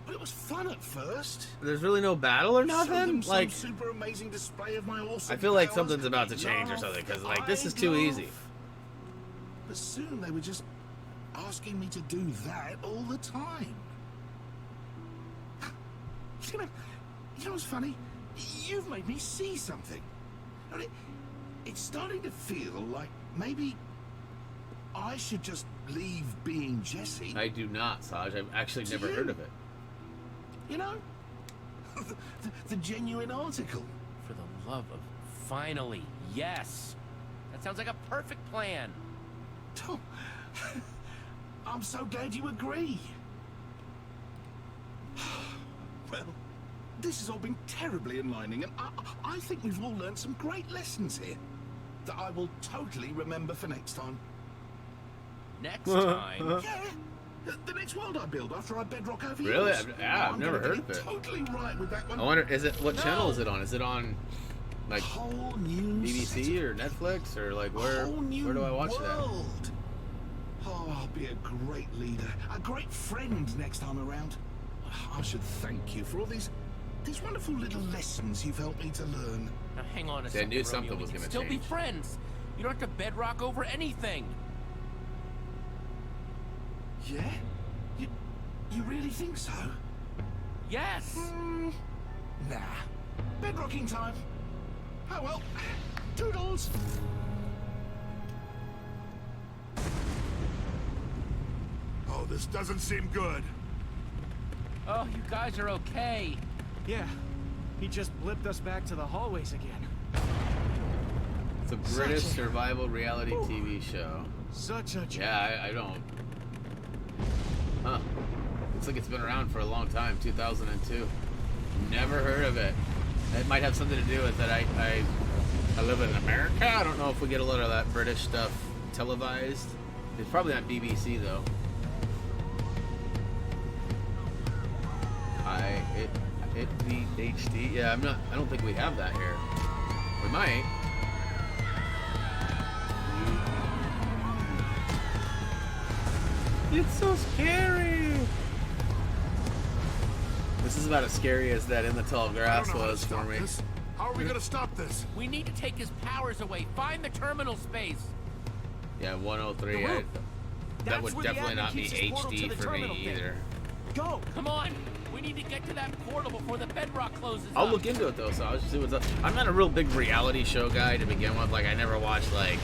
It was fun at first. There's really no battle or Show nothing? them some Like, super amazing display of my awesome I feel like powers. something's about to change or Laugh, something, because, like, this is I'd too laugh. easy. But soon they were just asking me to do that all the time. You know what's funny? You've made me see something. And it's starting to feel like maybe I should just leave being Jesse. I do not, Saj. I've actually To never you. heard of it. You know? the genuine article. For the love of... Finally, yes. That sounds like a perfect plan. Oh, I'm so glad you agree. Well, this has all been terribly enlightening, and I think we've all learned some great lessons here that I will totally remember for next time. Next time? Yeah, the next world I build after I bedrock over Really? yours. I've I'm never gonna heard get of it. Totally right with that one. I wonder, what channel is it on? Is it on, like, Whole new BBC or Netflix, or, like, where do I watch that? world. Oh, I'll be a great leader, a great friend next time around. I should thank you for all these wonderful little lessons you've helped me to learn. Now hang on a I second, knew Romeo. something We was can gonna still be change. friends. You don't have to bedrock over anything. Yeah? You really think so? Yes. Nah. Bedrocking time. Oh well. Toodles. Oh, this doesn't seem good. Oh, you guys are okay. Yeah, he just blipped us back to the hallways again. It's a British survival reality TV show. Such a joke. Yeah, I don't... Huh. Looks like it's been around for a long time, 2002. Never heard of it. It might have something to do with that I live in America. I don't know if we get a lot of that British stuff televised. It's probably not BBC though. It beat HD. Yeah, I don't think we have that here. We might. It's so scary. This is about as scary as that In the Tall Grass was for me. How are we gonna stop this? We need to take his powers away. Find the terminal space. Yeah, 103. That That's would where the definitely admin not be keeps his portal to HD the for terminal me thing. either. Go! Come on. We need to get to that portal before the bedrock closes I'll up. look into it though, so I'll just see what's up. I'm not a real big reality show guy to begin with. Like, I never watched like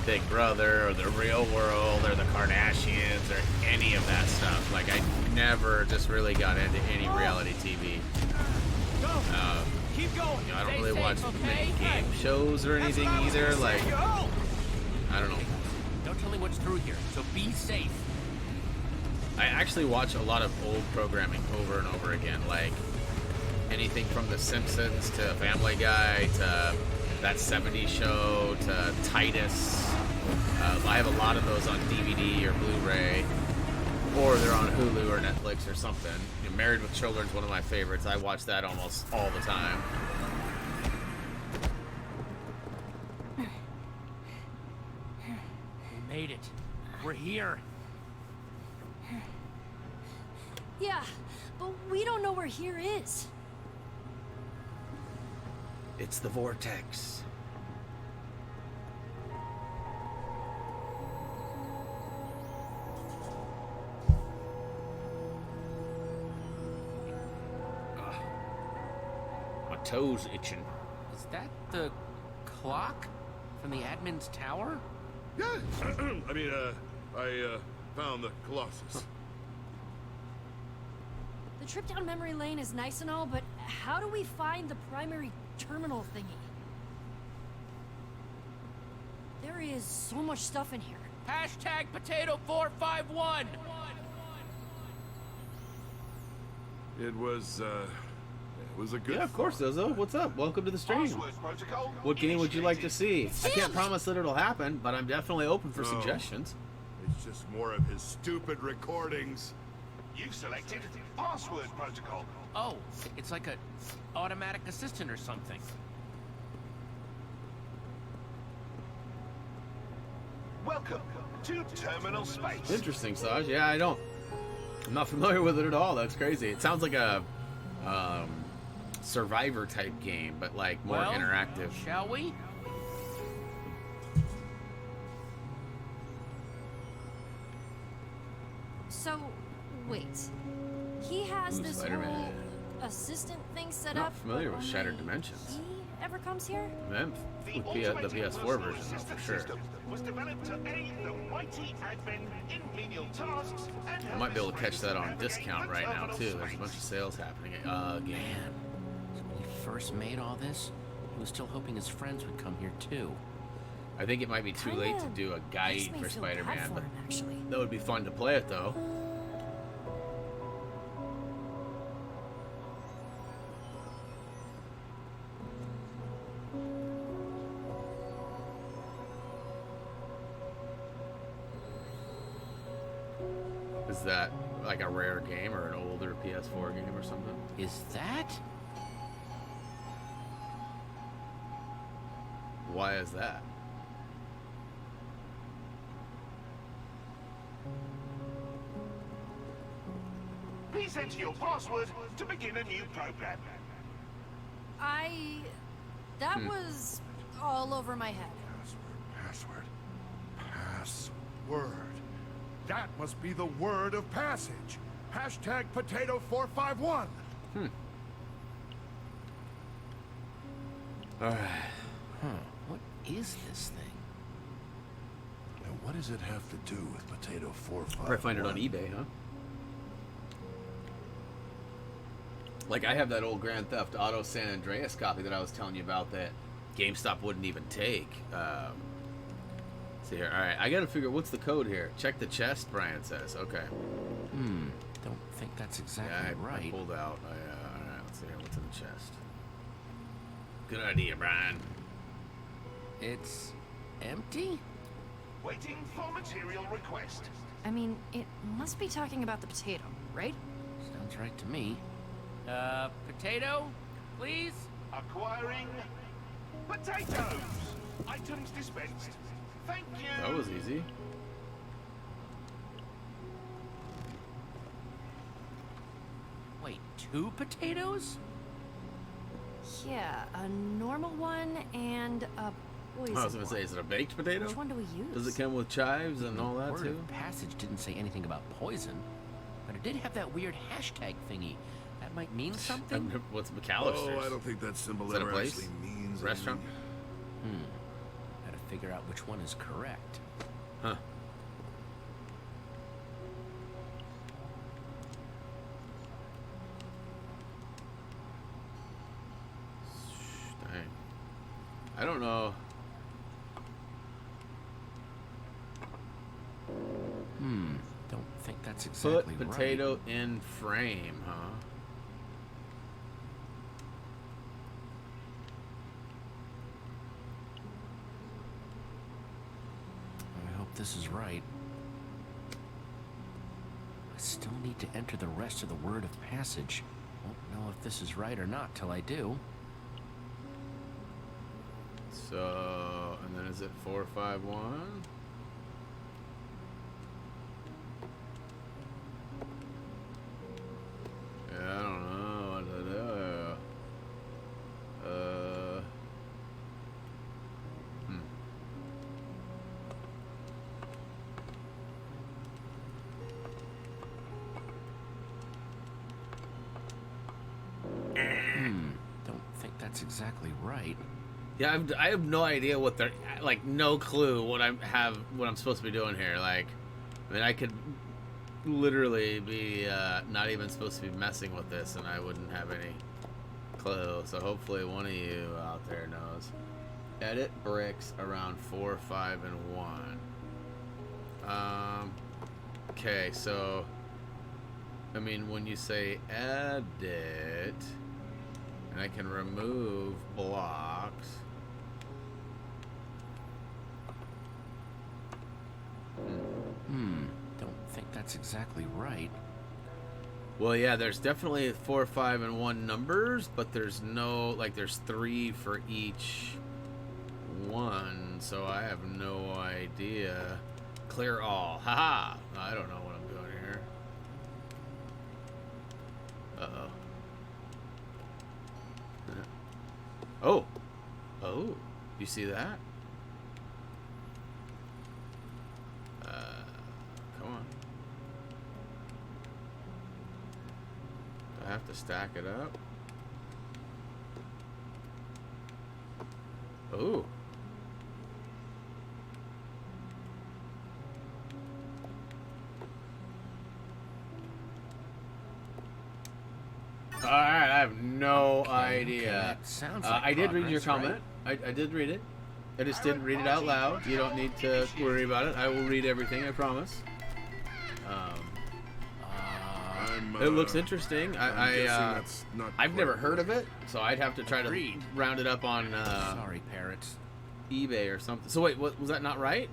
Big Brother or The Real World or The Kardashians or any of that stuff. Like, I never just really got into any reality TV. Go! Keep going! You know, I don't Stay really safe, watch okay? many game shows or anything either. Like, Go! I don't know. Don't tell me what's through here, so be safe. I actually watch a lot of old programming over and over again, like anything from The Simpsons to Family Guy to that 70s show to Titus. I have a lot of those on DVD or Blu-ray, or they're on Hulu or Netflix or something. You know, Married with Children is one of my favorites. I watch that almost all the time. We made it. We're here. Yeah, but we don't know where here is. It's the Vortex. My toes itching. Is that the clock from the admin's tower? Yeah. I mean, I found the Colossus. The trip down memory lane is nice and all, but how do we find the primary terminal thingy? There is so much stuff in here. Hashtag potato451. It was a good. Yeah, of course, Zozo. What's up? Welcome to the stream. Password protocol What game would you like to see? I can't Tim! promise that it'll happen, but I'm definitely open for suggestions. It's just more of his stupid recordings. You've selected password protocol. Oh, it's like a automatic assistant or something. Welcome to terminal space. Interesting, Saj. Yeah, I'm not familiar with it at all. That's crazy. It sounds like a Survivor type game, but like more Well, interactive. Shall we? So, wait. He has Ooh, this Spider-Man. whole assistant thing set Not up. familiar but with when Shattered Dimensions. He ever comes here? Them with the automated PS4 personal version, though, for assistant sure. system was developed to aid the mighty admin in menial tasks and I might be able to catch that on navigate discount the right now terminal too. There's a space. bunch of sales happening again. Man, so when he first made all this, he was still hoping his friends would come here too. I think it might be too late to do a Makes guide me for feel bad Spider-Man, for but him, actually. that would be fun to play it though. Is that like a rare game or an older PS4 game or something? Is that? Why is that? Please enter your password to begin a new program. That was all over my head. Password. That must be the word of passage. Hashtag potato451. Alright. Huh. What is this thing? And what does it have to do with potato451? Probably find it on eBay, huh? Like I have that old Grand Theft Auto San Andreas copy that I was telling you about that GameStop wouldn't even take. See here. All right, I got to figure what's the code here. Check the chest, Brian says. Okay. Don't think that's exactly Yeah, I right. pulled out. All right, let's see here. What's in the chest? Good idea, Brian. It's empty? Waiting for material request. I mean, it must be talking about the potato, right? Sounds right to me. Potato, please? Acquiring potatoes. Items dispensed. Thank you. That was easy. Wait, 2 potatoes? Yeah, a normal one and a poison I was gonna say, is it a baked potato? Which one do we use? Does it come with chives and all that Word too? of passage didn't say anything about poison, but it did have that weird hashtag thingy. That might mean something? What's McAllister's? Oh, I don't think that symbol Is that a ever place? actually means Restaurant? anything. Gotta figure out which one is correct. Huh. Dang. I don't know. Don't think that's exactly Put potato in frame, huh? right. I hope this is right. I still need to enter the rest of the word of passage. Won't know if this is right or not till I do. So, and then is it 451? Yeah, I don't know what to do. Don't think that's exactly right. Yeah, I have no idea what they're like. No clue what I'm supposed to be doing here. Like, I mean, I could literally be not even supposed to be messing with this, and I wouldn't have any clue. So hopefully, one of you out there knows. Edit bricks around 4, 5, and 1. Okay, so I mean, when you say edit, and I can remove blocks. Don't think that's exactly right. Well, yeah, there's definitely 4, 5, and 1 numbers, but there's no, like, there's 3 for each one, so I have no idea. Clear all. Haha! I don't know what I'm doing here. Uh-oh. Oh! Oh! You see that? Come on. I have to stack it up. Oh. All right, I have no idea. That sounds like I did read your progress, comment. I did read it. I just didn't read it out loud. You don't need to worry about it. I will read everything, I promise. It looks interesting. I've never heard of it, so I'd have to try to round it up on Sorry, parrots. eBay or something. So wait, what was that not right?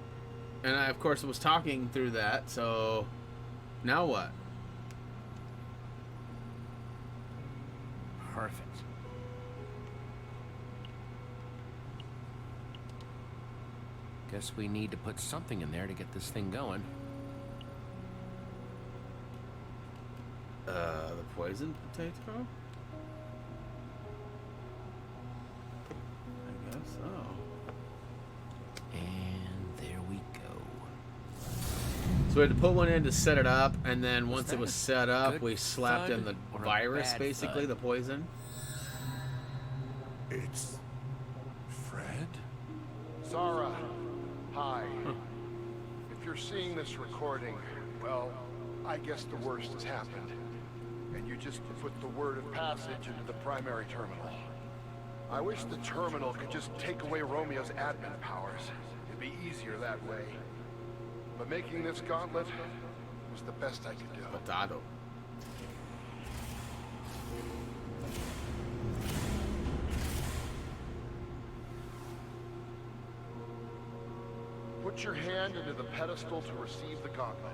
And I, of course, was talking through that. So now what? Perfect. Guess we need to put something in there to get this thing going. The poison potato? I guess so. And there we go. So we had to put one in to set it up, and then once it was set up, we slapped in the or a virus, bad basically, thud? the poison. It's Fred? Zara, hi. If you're seeing this recording, well, I guess the worst has happened. And you just put the word of passage into the primary terminal. I wish the terminal could just take away Romeo's admin powers. It'd be easier that way. But making this gauntlet was the best I could do. Potato. Put your hand into the pedestal to receive the gauntlet.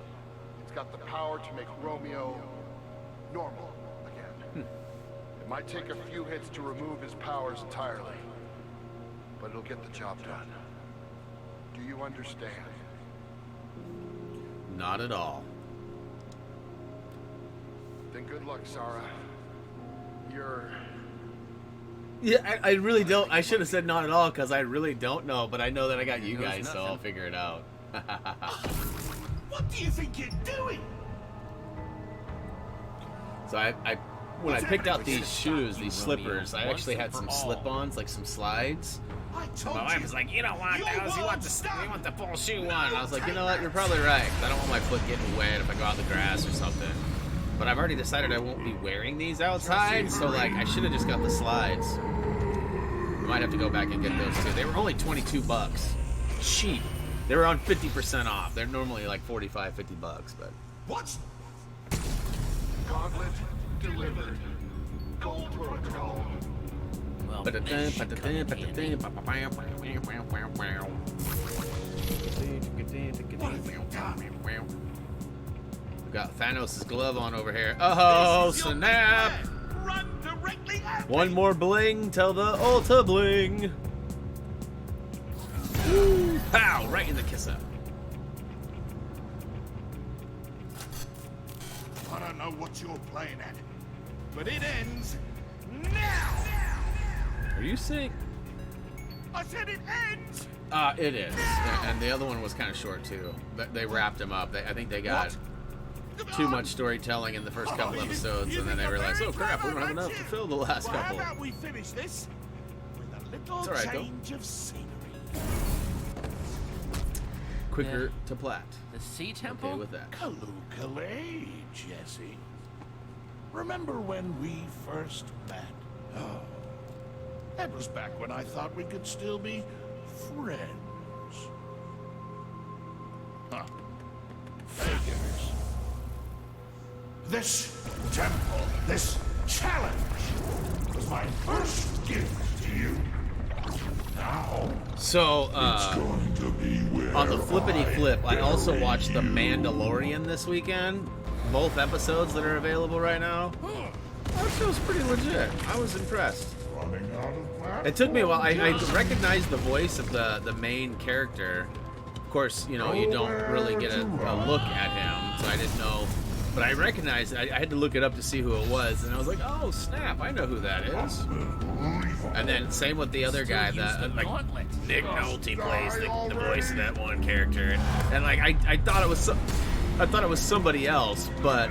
It's got the power to make Romeo normal again. It might take a few hits to remove his powers entirely, but it'll get the job done. Do you understand? Not at all. Then good luck, Zara. You're... Yeah, I really don't. I should have said not at all, because I really don't know, but I know that I got you guys, so I'll figure it out. What do you think you're doing? So when I picked out these shoes, these slippers, I actually had some slip-ons, like some slides. And my wife was like, "You don't want those. You want the full shoe one." And I was like, "You know what? You're probably right. 'Cause I don't want my foot getting wet if I go out in the grass or something." But I've already decided I won't be wearing these outside, so like I should have just got the slides. I might have to go back and get those too. They were only 22 bucks. Cheap. They were on 50% off. They're normally like 45, 50 bucks, but. What? Gauntlet delivered. Gold protocol. Well, we got Thanos' glove on over here. Oh, snap! Run directly at me. One more bling till the ulta bling. Woo. Pow! Right in the kisser. I don't know what you're playing at, but it ends now. Are you sick? I said it ends. It is. And the other one was kind of short too. They wrapped him up. I think they got too much storytelling in the first couple episodes, and then they realized, oh crap, we don't have enough to fill the last Well, couple. how about we finish this with a little It's all right, though. change of scenery? Quicker to plat. The Sea Temple? Okay with that. Kalukale, Jesse. Remember when we first met? Oh, that was back when I thought we could still be friends. Huh. This temple, this challenge, was my first gift to you. Now, So, it's going to be where on the flippity flip, I also watched The Mandalorian this weekend. Both episodes that are available right now. That show's pretty legit. I was impressed. Running out of It took me a while. I recognized the voice of the main character. Of course, you know, you don't really get a look at him, so I didn't know. But I recognized it. I had to look it up to see who it was, and I was like, oh, snap, I know who that is. And then same with the other guy, like Nick Nolte plays the voice of that one character. And like, I thought it was somebody else, but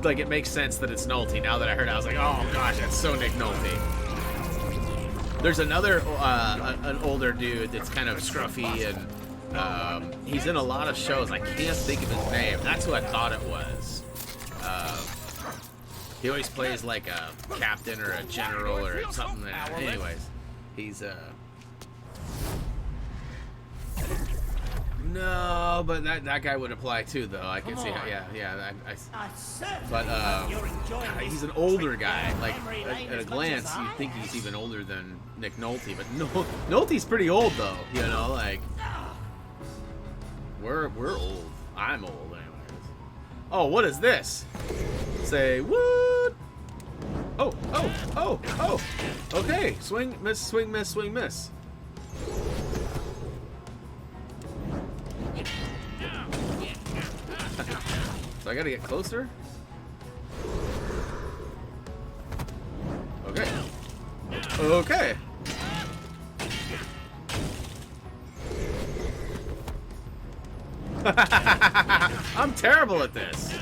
like it makes sense that it's Nolte. Now that I heard it, I was like, oh gosh, that's so Nick Nolte. There's another, an older dude that's kind of scruffy, and he's in a lot of shows. I can't think of his name. That's who I thought it was. He always plays like a captain or a general or something. Anyways, he's no, but that guy would apply too, though. I can see how, yeah. But he's an older guy. Like at a glance, you'd think he's even older than Nick Nolte, but no, Nolte's pretty old though. You know, like we're old. I'm old, anyways. Oh, what is this? Say what? Oh. Okay, swing, miss, swing, miss, swing, miss. So I gotta get closer? Okay. Okay. I'm terrible at this.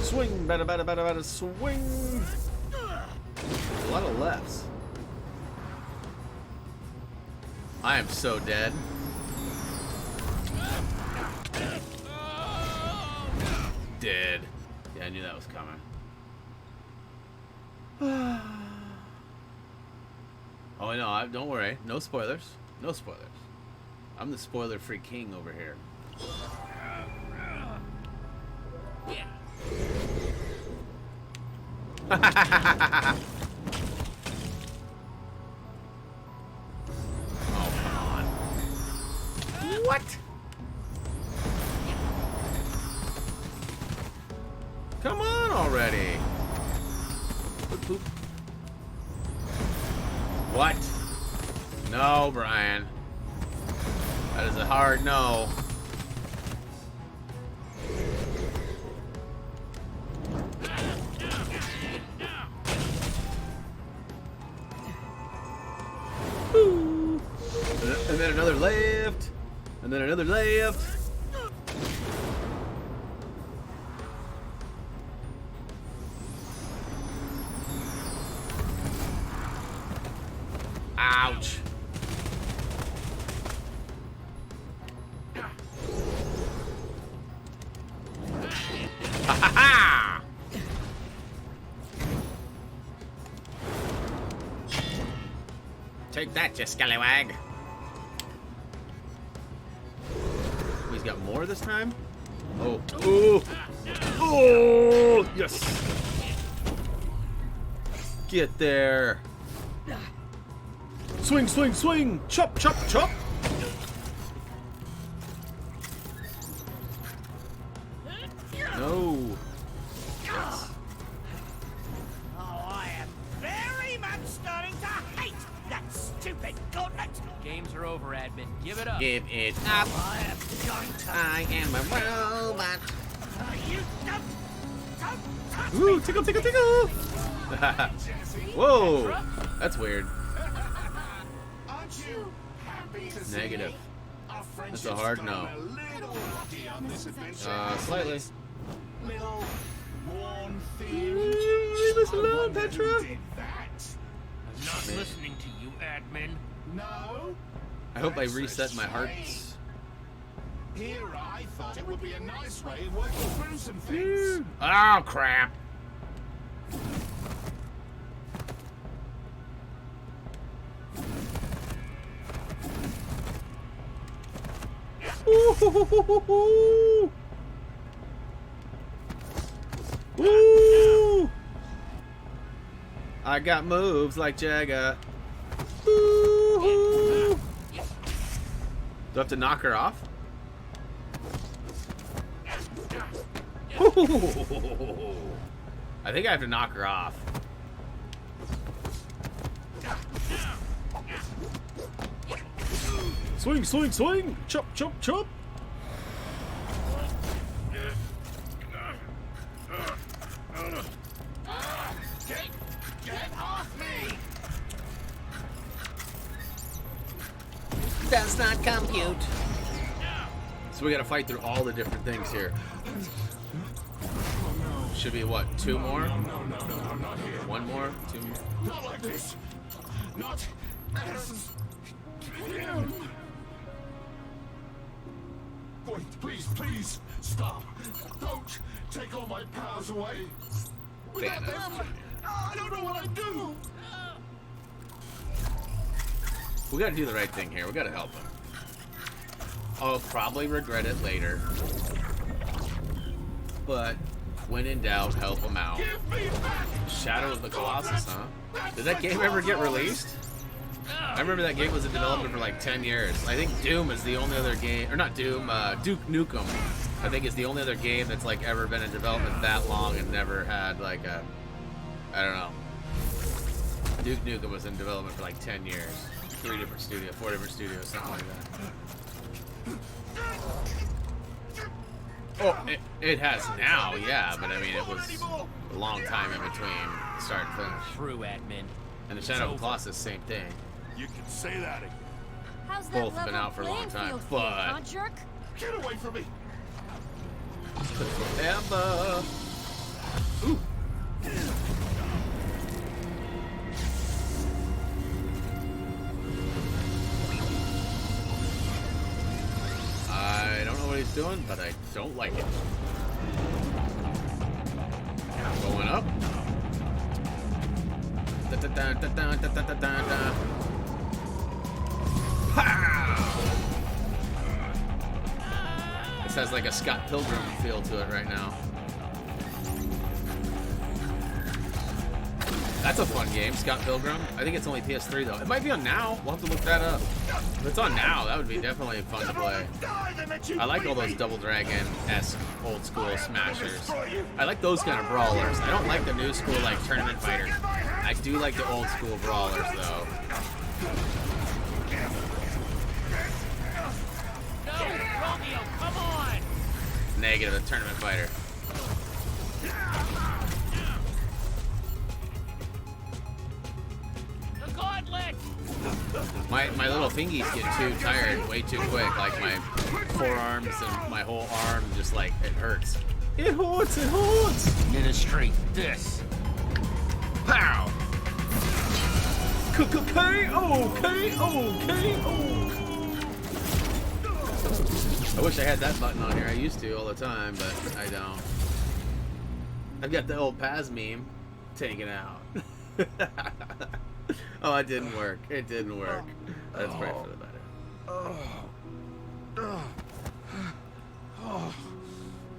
Swing, better, swing. A lot of lefts. I am so dead. Dead. Yeah, I knew that was coming. Oh no, don't worry. No spoilers. No spoilers. I'm the spoiler-free king over here. Oh, come on. What? Come on already. Boop, boop. What? No, Brian. That is a hard no. And then another left. And then another left. Ouch. Ha ha ha! Take that, you scallywag. He's got more this time? Oh. Oh! Oh! Yes! Get there. Swing, swing, swing! Chop, chop, chop! No. Yes. Oh, I am very much starting to hate that stupid gauntlet. Games are over, admin. Give it up. Give it up. I am going to. I am a robot. You don't touch Ooh, me. tickle, tickle, tickle! Whoa! That's weird. aren't you happy to see Negative. me? Our That's a hard no. friendship's gone a little rocky on this adventure. Slightly. Little worn theme. Leave us alone, Petra! Who did that? I'm not listening to you, admin. No? I hope I That's a reset my shame. hearts. Here I thought it would be a nice way of working through some things. Oh, crap. Ooh. Ooh. I got moves like Jagga. Ooh. Do I have to knock her off? Ooh. I think I have to knock her off. Swing, swing, swing! Chop, chop, chop! Get off me! Does not compute. So we gotta fight through all the different things here. Should be what? 2 more? One more? 2 more? Not like this. Not as him. Wait, please, please, stop. Don't take all my powers away. Without them, I don't know what I'd do. We gotta do the right thing here. We gotta help him. I'll probably regret it later. But when in doubt, help him out. Shadow of the Colossus, huh? Did that game ever get released? I remember that game was in development for like 10 years. I think Doom is the only other game, or not Doom, Duke Nukem, I think is the only other game that's like ever been in development that long and never had like a, I don't know. Duke Nukem was in development for like 10 years. 3 different studios, 4 different studios, something like that. Oh, it has now, yeah, but I mean it was a long time in between start and finish. True, admin. And the Shadow of the Colossus, same thing. You can say that again. How's that Both have been out for a long time, but Jerk? Get away from me! Emma. Ooh. I don't know what he's doing, but I don't like it. Going up. Pow! This has like a Scott Pilgrim feel to it right now. That's a fun game, Scott Pilgrim. I think it's only PS3 though. It might be on now. We'll have to look that up. If it's on now, that would be definitely fun to play. I like all those Double Dragon-esque old school smashers. I like those kind of brawlers. I don't like the new school like tournament fighters. I do like the old school brawlers though. No, Romeo, come on! Negative, a tournament fighter. The gauntlet! My little fingies get too tired way too quick. Like my forearms and my whole arm just like, it hurts. It hurts, it hurts! Administrate this. Pow! KO, KO, KO! I wish I had that button on here. I used to all the time, but I don't. I've got the old Paz meme taken out. Oh, it didn't work. It didn't work. Let's pray for the better.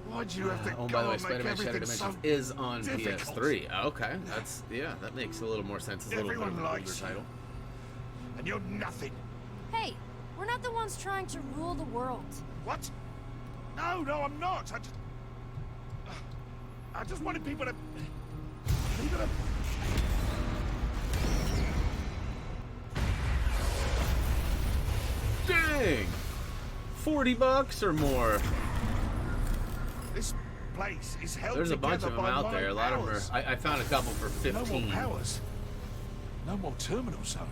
Why'd you have to oh, go by the way, and make Spider-Man Shattered everything Dimensions so is on difficult? PS3. Okay, that's, yeah, that makes a little more sense. It's a little bit of Everyone an older likes you. title. And you're nothing. Hey, we're not the ones trying to rule the world. What? No, no, I'm not. I just wanted people to... Dang! $40 or more. This place is held There's a bunch of them by out there. A lot of them powers. are. I found a couple for 15. No more powers. No more terminal zone.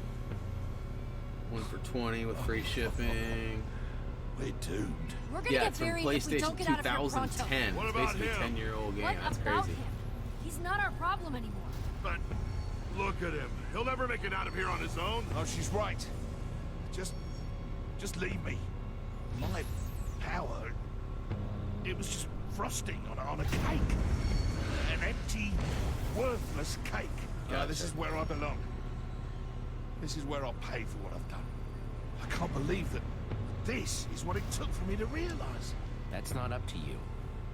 One for 20 with free shipping. We're doomed. We're gonna Yeah, get it's from buried if we don't PlayStation get out of here pronto. 2010. What It's about basically a him? 10-year-old game. What That's about crazy. him? He's not our problem anymore. But look at him. He'll never make it out of here on his own. Oh, she's right. Just leave me. My power, it was just frosting on a cake. An empty, worthless cake. Yeah, this is where I belong. This is where I'll pay for what I've done. I can't believe that This is what it took for me to realize. That's not up to you.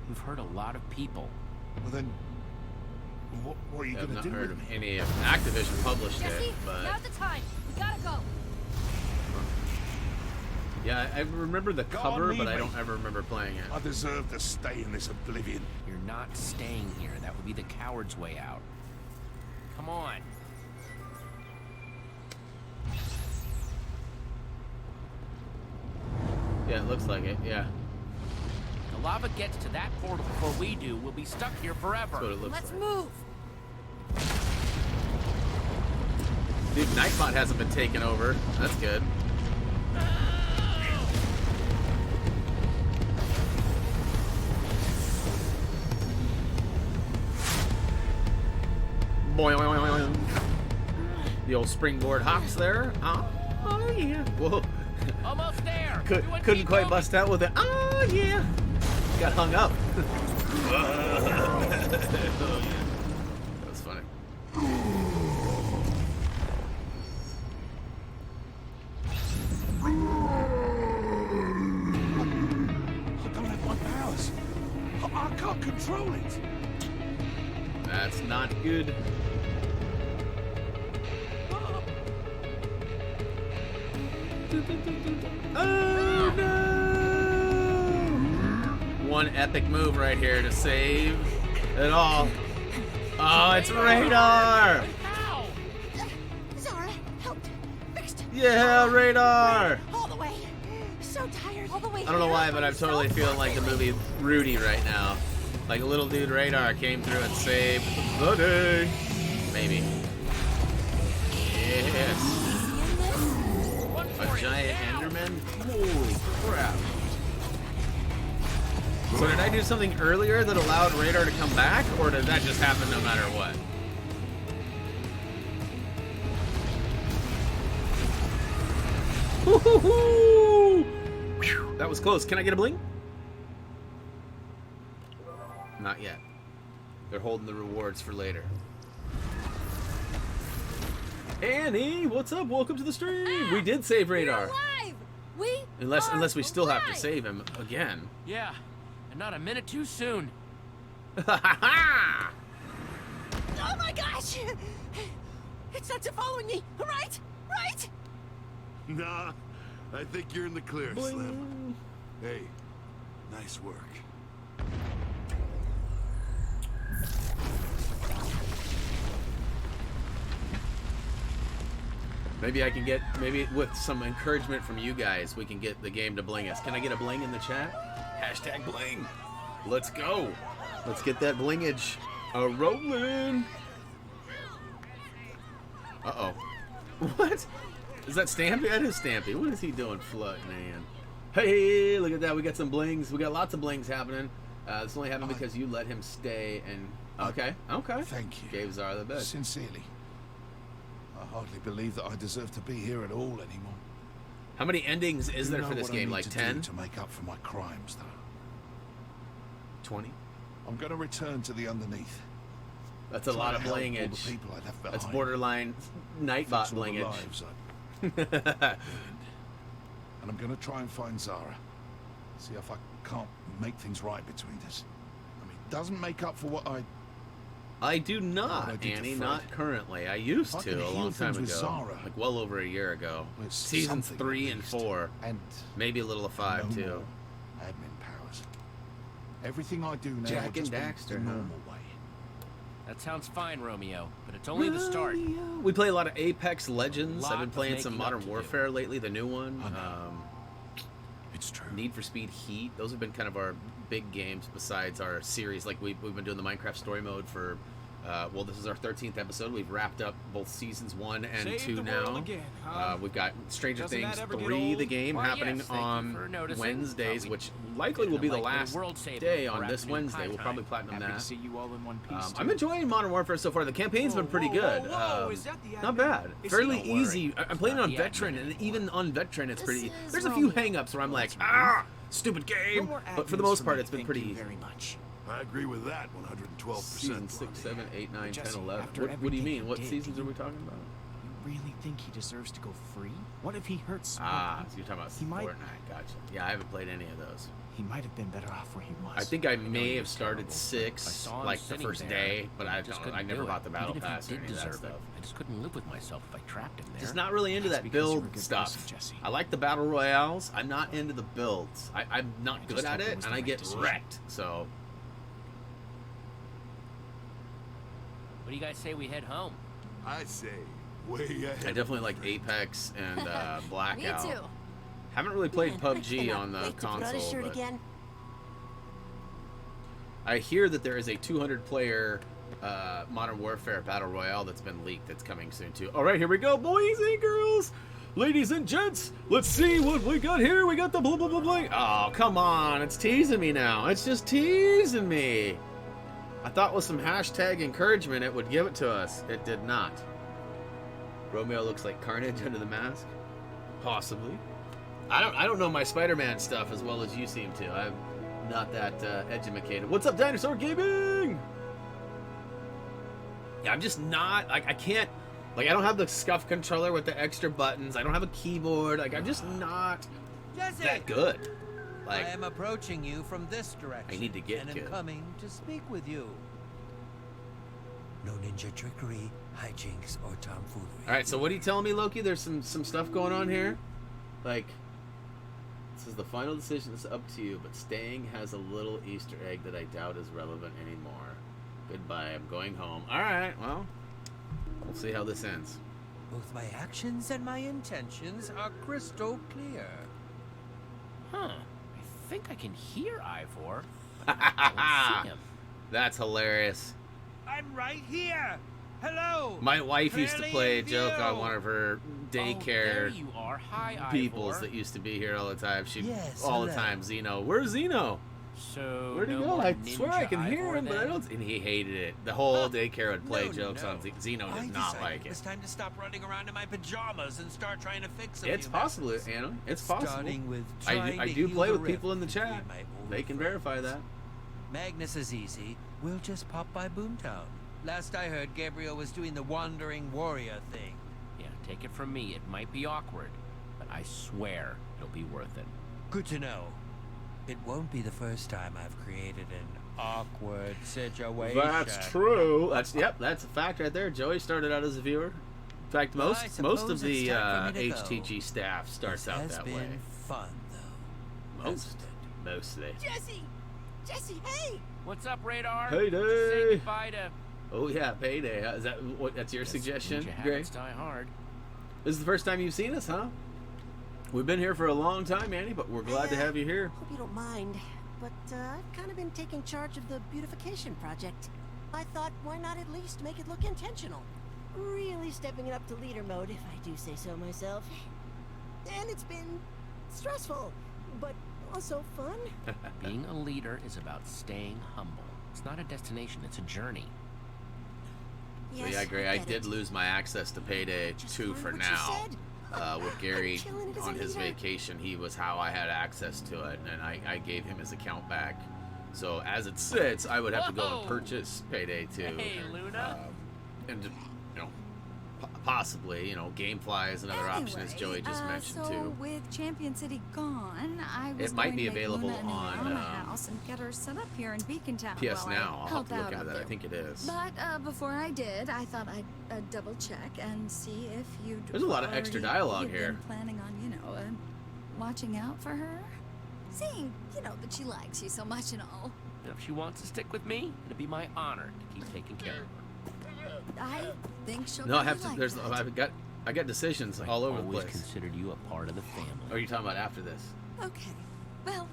We've hurt a lot of people. Well then, what are you I've gonna not do heard with of me? any of Activision published Jesse, it, but now's the time. We gotta go. yeah, I remember the Go on, cover, leave but I me. don't ever remember playing it. I deserve to stay in this oblivion. You're not staying here. That would be the coward's way out. Come on. Yeah, it looks like it. Yeah, The lava gets to that portal before we do. We'll be stuck here forever. that's what it looks Let's like. move. Dude, Nightbot hasn't been taken over. That's good. Boing. The old springboard hops there. Oh yeah. Whoa. Almost there. Couldn't quite bust out with it. Oh yeah. Got hung up. That was funny. I don't have my powers. I can't control it. That's not good. Oh no! One epic move right here to save it all. Oh, it's Radar! Zara, helped. Fixed. Yeah, Radar! All the way. So tired. All the way. I don't know why, but I'm totally feeling like the movie Rudy right now. Like a little dude Radar came through and saved the day. Maybe. Yes. A giant Enderman? Holy crap. So did I do something earlier that allowed Radar to come back, or did that just happen no matter what? Woo-hoo-hoo! Whew, that was close. Can I get a bling? Not yet. They're holding the rewards for later. Annie, what's up? Welcome to the stream. We did save Radar. Alive. We Unless we still have to alive. save him again. Yeah, and not a minute too soon. Oh my gosh! It's not following me, right? Right? Nah, I think you're in the clear, Slim. Hey, nice work. Maybe I can get, maybe with some encouragement from you guys, we can get the game to bling us. Can I get a bling in the chat? Hashtag bling. Let's go. Let's get that blingage rolling. Uh-oh. What? Is that Stampy? That is Stampy. What is he doing floating in? Hey, look at that. We got some blings. We got lots of blings happening. This only happened because you let him stay and... Okay, okay. Thank you. Gave Zara the best. Sincerely. I hardly believe that I deserve to be here at all anymore. How many endings is there You know for this what I game? need Like to 10? do to make up for my crimes, though. 20? I'm going to return to the underneath. That's a Try lot to of help all the blingage. people I left That's behind. borderline Nightbot Fix all the blingage. lives I- And I'm going to try and find Zara. See if I can't make things right between us. I mean, it doesn't make up for what I do What I not, did to Annie. Fred. Not currently. I used If I to can a heal long time things ago. with Zara, Like well over a year ago. well, it's Seasons something 3 at and least. 4. And Maybe a little of 5 no too. more admin powers. Everything I do now Jack will and just be Daxter, the huh? normal way. That sounds fine, Romeo, but it's only the start. We play a lot of Apex Legends. Lot I've been of playing some making up Modern to do. Warfare lately, the new one. I know. It's true. Need for Speed Heat. Those have been kind of our big games besides our series. Like we've been doing the Minecraft story mode for, well, this is our 13th episode. We've wrapped up both seasons 1 and Save 2 the now. world again, huh? We've got Stranger Doesn't Things that ever get 3, the old? game, Why, happening yes, thank you on for noticing. Wednesdays, Thought which we'd likely get will be a the light bit of last world-saving day for on this afternoon Wednesday. pie We'll time. probably platinum Happy to that. see you all in one piece. I'm enjoying Modern Warfare so far. The campaign's been pretty good. Is that the Not admin? bad. Is Fairly he- easy. I'm playing not on the veteran, admin and even on veteran, it's pretty. is There's a few Romeo. hang-ups where I'm like, That's ah, stupid No game. more But for the admins most for part, me, it's been thank pretty you easy. very much. I agree with that 112%. Season 6, 7, 8, 9, 10, Jesse, 11. after What do you everything mean? you What did, seasons are we talking about? really think he deserves to go free? What if he hurts Smug? Ah, so you're talking about He might- Fortnite. Gotcha. Yeah, I haven't played any of those. He might have been better off where he was. I think I know may he have was started terrible, but I 6, saw him like the sitting first there, day, but I just don't. couldn't I never do bought it. the battle Even if pass he or did any of that deserve it, stuff. I just couldn't live with myself if I trapped him there. Just not really into That's that because you're a build good stuff. person, Jesse. I like the battle royales. I'm not into the builds. I'm not I good just at hope it it, was and the I right get decision. wrecked. So What do you guys say we head home? I say, way ahead. I definitely like Apex and Blackout. Me too. Haven't really played Man, PUBG I cannot on the wait to put on a console, shirt but again. I hear that there is a 200-player Modern Warfare Battle Royale that's been leaked that's coming soon, too. All right, here we go, boys and girls. Ladies and gents, let's see what we got here. We got the blah, blah, blah, blah. Oh, come on. It's teasing me now. It's just teasing me. I thought with some hashtag encouragement it would give it to us. It did not. Romeo looks like Carnage under the mask. Possibly. I don't know my Spider-Man stuff as well as you seem to. I'm not that educated. What's up, Dinosaur Gaming? Yeah, I'm just not. Like, I can't. Like, I don't have the SCUF controller with the extra buttons. I don't have a keyboard. Like, I'm just not Jesse! that good. Like, I am approaching you from this direction. I need to get and am good. coming to speak with you. No ninja trickery, hijinks, or tomfoolery. all right. So what are you telling me, Loki? There's some stuff going on here. Like, this is the final decision. It's up to you. But staying has a little Easter egg that I doubt is relevant anymore. Goodbye. I'm going home. All right. Well, we'll see how this ends. Both my actions and my intentions are crystal clear. Huh. I think I can hear Ivor, but I don't see him. That's hilarious. I'm right here. Hello. My wife used to Clearly play a in joke on view. one of her Oh, there daycare you are. Hi, peoples Ivor. that used to be here all the time. She Yes, all the hello. time. Zeno, where's Zeno? So Where'd he no go? more I swear I ninja can hear Ivor him, but I then? don't. And he hated it. The whole daycare would play No, jokes no. on Zeno. I Did not decided like it was it. time to stop running around in my pajamas and start trying to fix a It's few possible, messes. Anna. It's possible. Starting with I trying do to heal play the with rift people in the between chat. my old They can friends. verify that. Magnus is easy. We'll just pop by Boomtown. Last I heard, Gabriel was doing the wandering warrior thing. Yeah, take it from me. It might be awkward, but I swear it'll be worth it. Good to know. It won't be the first time I've created an awkward situation. That's true. That's a fact right there. Joey started out as a viewer. In fact, Well, I most suppose of it's the time for me to go. HTG staff starts This out has that been way. fun, though. Mostly. Jesse! Jesse, hey! What's up, Radar? Payday! Just say goodbye to... Oh yeah, payday. Is that what? That's your Guess suggestion, ninja Gray? habits die hard. This is the first time you've seen us, huh? We've been here for a long time, Annie, but we're glad to have you here. Hope you don't mind, but I've kind of been taking charge of the beautification project. I thought, why not at least make it look intentional? Really stepping it up to leader mode, if I do say so myself. And it's been stressful, but also fun. Being a leader is about staying humble. It's not a destination, it's a journey. So yeah, Gray, I did lose my access to Payday 2 for now. With Gary chilling it as a on his leader. vacation, he was how I had access to it, and I gave him his account back. So as it sits, I would have to go and Whoa! purchase Payday 2. Hey, Luna. And, possibly, Gamefly is another option, as Joey just mentioned, so too. with Champion City gone, I was It might going be to make available Luna an on, Mama house and get her set up here in Beacon Town. PS while Now. I I'll help have to look out into up that. I there. think it is. But before I did, I thought I'd double check and see if you'd. There's a lot of extra already- dialogue you'd here. Been planning on, watching out for her, seeing, that she likes you so much and all. And if she wants to stick with me, it'll be my honor to keep taking care of her. I think she'll. No, I really have to. like There's. that. I got decisions all over the Always place. considered you a part of the family. Or are you talking about after this? Okay. Well.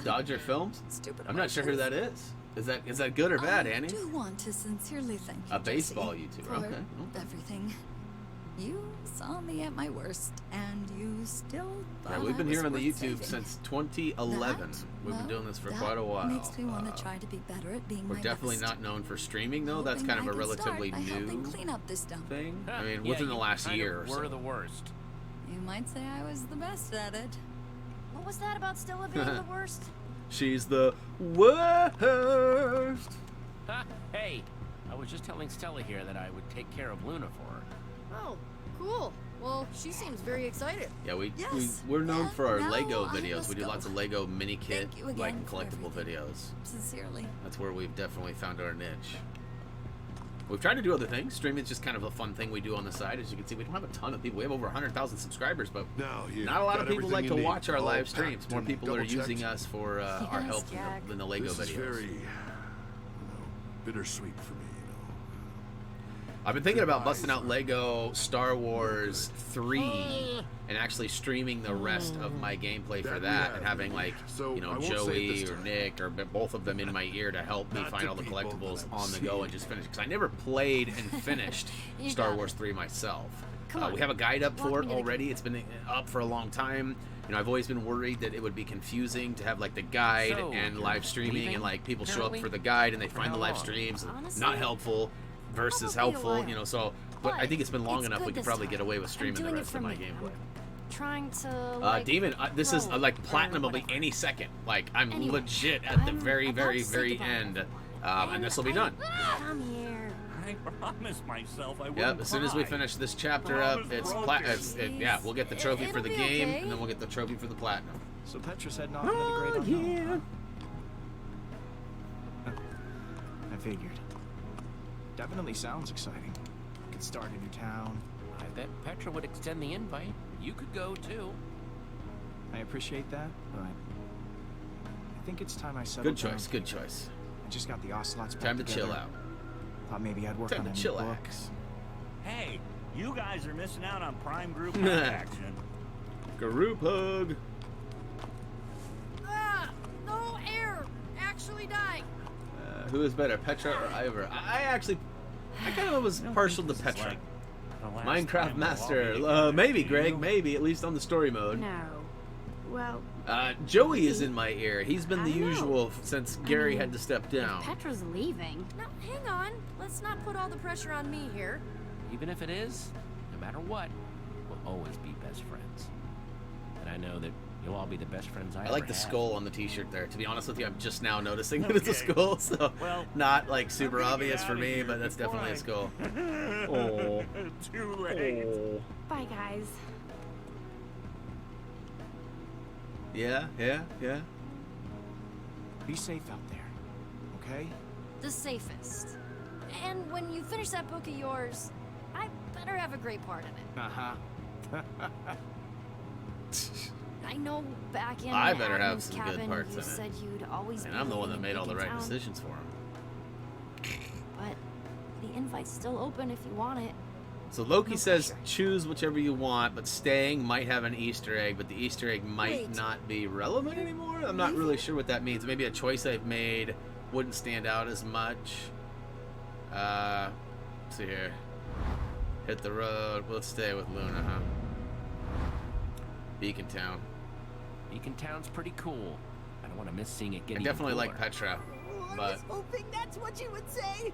Dodger Films? Stupid I'm not sure who that is. Is that good or bad, Annie? I do want to sincerely thank you, A baseball Jesse, YouTuber, for okay. everything. You saw me at my worst, and you still thought Yeah, we've been I here was on the worth YouTube saving. since 2011. We've been doing this for quite a while. Makes me want to try to be better at being We're my definitely best. not known for streaming, though. That's Hoping kind of I a can relatively start by helping new clean up this dump. thing. I mean, Yeah, within the you last kind year of or were so. the worst. You might say I was the best at it. What was that about Stella being the worst? She's the worst. Hey, I was just telling Stella here that I would take care of Luna for her. Oh, Cool. Well, she seems very excited. Yeah, Yes. we're known for our Now Lego I videos. must We do go. lots of Lego mini kit, Thank you again like for collectible everything. videos. Sincerely. That's where we've definitely found our niche. We've tried to do other things. Streaming is just kind of a fun thing we do on the side. As you can see, we don't have a ton of people. We have over 100,000 subscribers, but Now you not a lot got of people everything like you to need, watch our all live streams. packed More and people are double-checked. using us for our Yes, help Jack. in the Lego This is videos. very, you know, bittersweet for me, I've been thinking about busting out Lego Star Wars 3 and actually streaming the rest of my gameplay for That we that, have, and having like, so you know, I won't say it Joey this or time. Nick or both of them in my ear to help me Not find to all the people collectibles that I've on the go seen. and just finish. Because I never played and finished You Star got Wars it. 3 myself. Come on. We have a guide up Walk for me it to the already. It's been up for a long time. You know, I've always been worried that it would be confusing to have like the guide So, and you're live streaming, leaving, and like people show up apparently? for the guide and they For find the how live long? streams Honestly, not helpful versus probably a helpful. while. You know, so but I think it's been long It's enough good we could this probably time. get away with I'm streaming the doing it rest for of my me. gameplay. Trying to like, Demon, this is grow like or platinumable whatever. any second. Like I'm Anyway, legit at the I'm very, about very, to say very goodbye, end, everyone. and this will be done. Come here. I promised myself I wouldn't Yep. As soon as we cry. finish this chapter Oh, up, it's it's broken. yeah. We'll get the trophy for the It'll be game, okay. and then we'll get the trophy for the platinum. So Petra's heading off into the great unknown, huh? I figured. Definitely sounds exciting. Could start a new town. I bet Petra would extend the invite. You could go too. I appreciate that, but I think it's time I settled Good choice. down. Good choice. I just got the ocelots back Time to together. chill out. Thought maybe I'd work Time on to a new chillax. book. Hey, you guys are missing out on prime group action. Group hug. Ah, no air. Actually dying. Who is better, Petra or Ivor? I kind of was partial to Petra. Like the last Minecraft time we'll all Master. be together, Maybe, do Greg. you? Maybe, at least on the story mode. No. Well, Joey is in my ear. He's been the I don't know. usual since Gary mean, had to step down. Petra's leaving. Now, hang on. Let's not put all the pressure on me here. Even if it is, no matter what, we'll always be best friends. And I know that you'll all be the best friends I I like ever the had. skull on the t-shirt there. To be honest with you, I'm just now noticing that it's a Okay. skull, so Well, not like super I'm gonna obvious get for outta me, here but that's before definitely I- a skull. Oh. Too late. Oh. Bye, guys. Yeah. Be safe out there, okay? The safest. And when you finish that book of yours, I better have a great part in it. Uh-huh. I know back in I the better have admin's some good cabin, parts you in it. said you'd always And be I'm the one living that in made all the Beacon right Town, decisions for him. But the invite's still open if you want it. So Loki No says pressure. choose whichever you want, but staying might have an Easter egg, but the Easter egg might Wait. not be relevant anymore. I'm not really sure what that means. Maybe a choice I've made wouldn't stand out as much. Let's see here. Hit the road. Let's stay with Luna, huh? Beacon Town. Beacon Town's pretty cool. I don't want to miss seeing it get I even definitely like cooler. Petra, I but was hoping that's what you would say.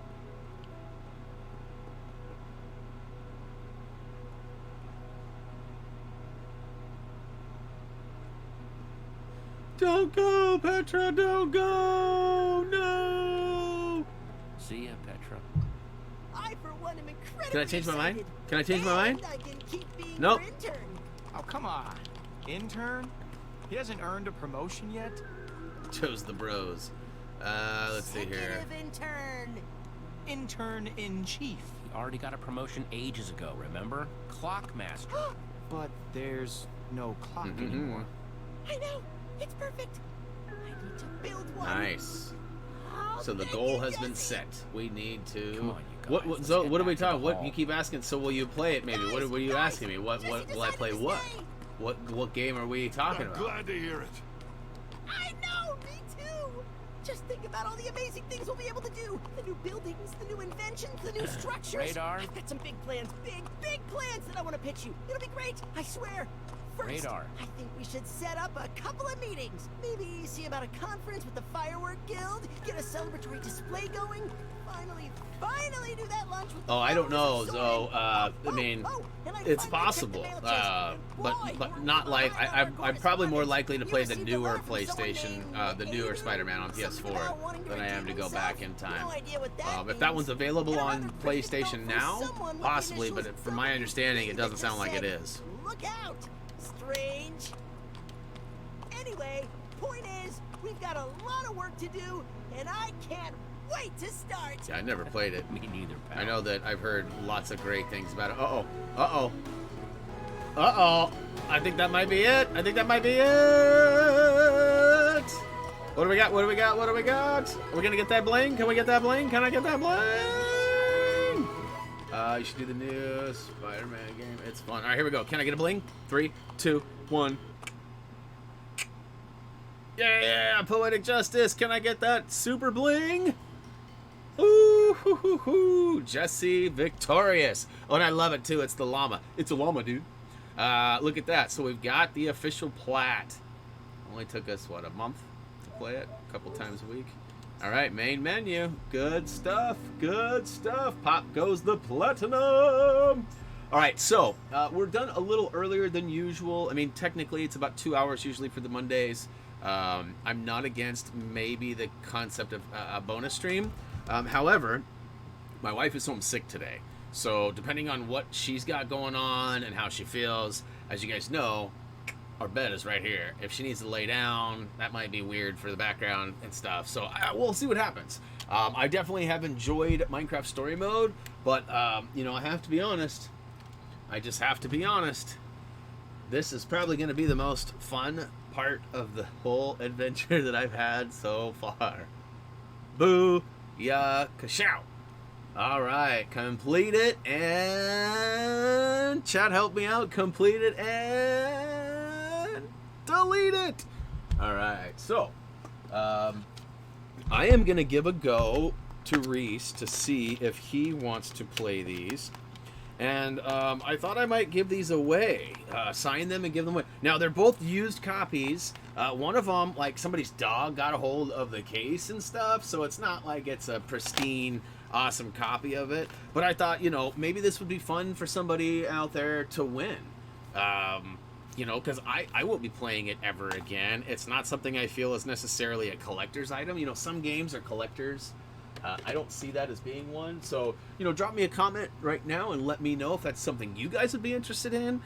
don't go, Petra, don't go, no. See ya, Petra. I, for one, am incredibly Can I change my mind? excited. Can I change my mind? And I can keep being Nope. your intern. Oh, come on. Intern? He hasn't earned a promotion yet? Chose the bros. Let's see here. Executive intern. Intern-in-chief. He already got a promotion ages ago, remember? Clockmaster. But there's no clock Mhm. anymore. I know. It's perfect. I need to build one. Nice. I'll So the make goal it, has been Jesse. set. We need to. Come on, you guys. What? Let's So get what are we back to the talking? What hall. you keep asking? So will you play it? Maybe. What are you Guys, asking me? What? Jesse Will I decided play? to What? stay. What game are we talking I'm about? glad to hear it. I know, me too. Just think about all the amazing things we'll be able to do. The new buildings, the new inventions, the new structures. Radar? I've got some big plans, big plans that I want to pitch you. It'll be great, I swear. First, Radar. I think we should set up a couple of meetings. Maybe see about a conference with the Firework Guild, get a celebratory display going. Finally do that lunch with the I don't know. followers of So, Soren. I mean, and I it's finally checked the possible, mail chest. but not like I'm probably more likely to play the newer PlayStation, the newer Spider-Man on PS4 than I am to go back in time. If that one's available on PlayStation now, possibly, but from my understanding, it doesn't sound like it is. Look out, Strange. Anyway, point is, we've got a lot of work to do, and I can't wait to start. Yeah, I never played it. Me neither, pal. I know that I've heard lots of great things about it. Uh-oh. I think that might be it. What do we got? What do we got? Are we gonna get that bling? Can we get that bling? Can I get that bling? You should do the new Spider-Man game. It's fun. All right, here we go. Can I get a bling? 3, 2, 1. Yeah, Poetic Justice. Can I get that super bling? Ooh, hoo, hoo, hoo. Jesse victorious. Oh, and I love it too. It's the llama. It's a llama, dude. Look at that. So we've got the official plat. Only took us, what, a month to play it? A couple times a week. All right, main menu. Good stuff. Pop goes the platinum. All right, so we're done a little earlier than usual. I mean, technically, it's about 2 hours usually for the Mondays. I'm not against maybe the concept of a bonus stream. However, my wife is home sick today. So depending on what she's got going on and how she feels, as you guys know, our bed is right here. If she needs to lay down, that might be weird for the background and stuff. So we'll see what happens. I definitely have enjoyed Minecraft Story Mode, but, you know, I have to be honest. I just have to be honest. This is probably going to be the most fun part of the whole adventure that I've had so far. Boo! Ya kashow. Alright, complete it and chat, help me out. Complete it and delete it. Alright, so I am gonna give a go to Reese to see if he wants to play these. And I thought I might give these away, sign them and give them away. Now, they're both used copies. One of them, like, somebody's dog got a hold of the case and stuff, so it's not like it's a pristine, awesome copy of it. But I thought, you know, maybe this would be fun for somebody out there to win. You know, because I won't be playing it ever again. It's not something I feel is necessarily a collector's item. You know, some games are collectors. I don't see that as being one. So, you know, drop me a comment right now and let me know if that's something you guys would be interested in.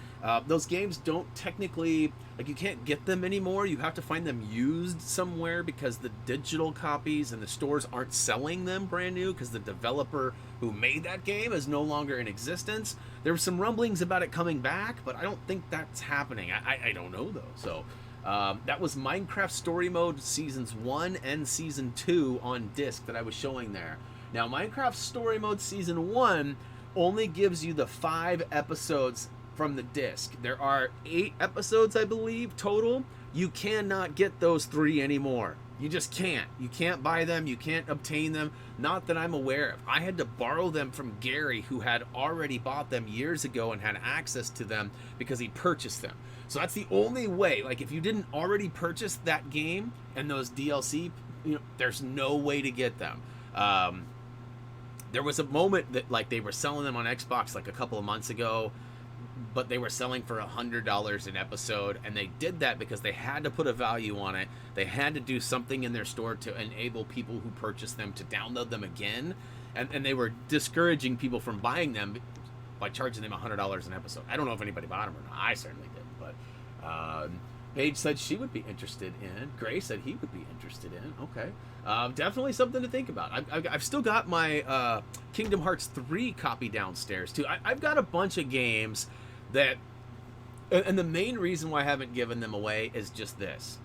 Those games don't technically, like, you can't get them anymore. You have to find them used somewhere because the digital copies and the stores aren't selling them brand new because the developer who made that game is no longer in existence. There were some rumblings about it coming back, but I don't think that's happening. I don't know, though. So that was Minecraft Story Mode Seasons 1 and Season 2 on disc that I was showing there. Now, Minecraft Story Mode Season 1 only gives you the 5 episodes from the disc. There are 8 episodes, I believe, total. You cannot get those 3 anymore. You just can't. You can't buy them. You can't obtain them. Not that I'm aware of. I had to borrow them from Gary, who had already bought them years ago and had access to them because he purchased them. So that's the only way. Like, if you didn't already purchase that game and those DLC, you know, there's no way to get them. There was a moment that, like, they were selling them on Xbox like a couple of months ago, but they were selling for $100 an episode, and they did that because they had to put a value on it. They had to do something in their store to enable people who purchased them to download them again, and they were discouraging people from buying them by charging them $100 an episode. I don't know if anybody bought them or not. I certainly didn't, but Paige said she would be interested in. Gray said he would be interested in. Okay. Definitely something to think about. I've still got my Kingdom Hearts 3 copy downstairs, too. I've got a bunch of games that... And the main reason why I haven't given them away is just this.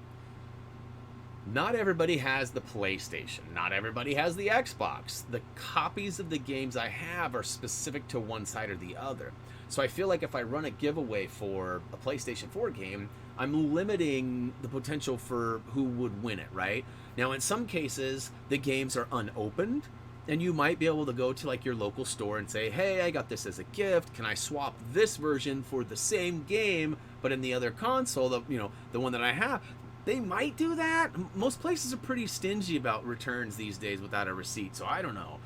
Not everybody has the PlayStation. Not everybody has the Xbox. The copies of the games I have are specific to one side or the other. So I feel like if I run a giveaway for a PlayStation 4 game, I'm limiting the potential for who would win it, right? Now, in some cases, the games are unopened, And you might be able to go to like your local store and say, hey, I got this as a gift. Can I swap this version for the same game, but in the other console, the one that I have? They might do that. Most places are pretty stingy about returns these days without a receipt, so I don't know.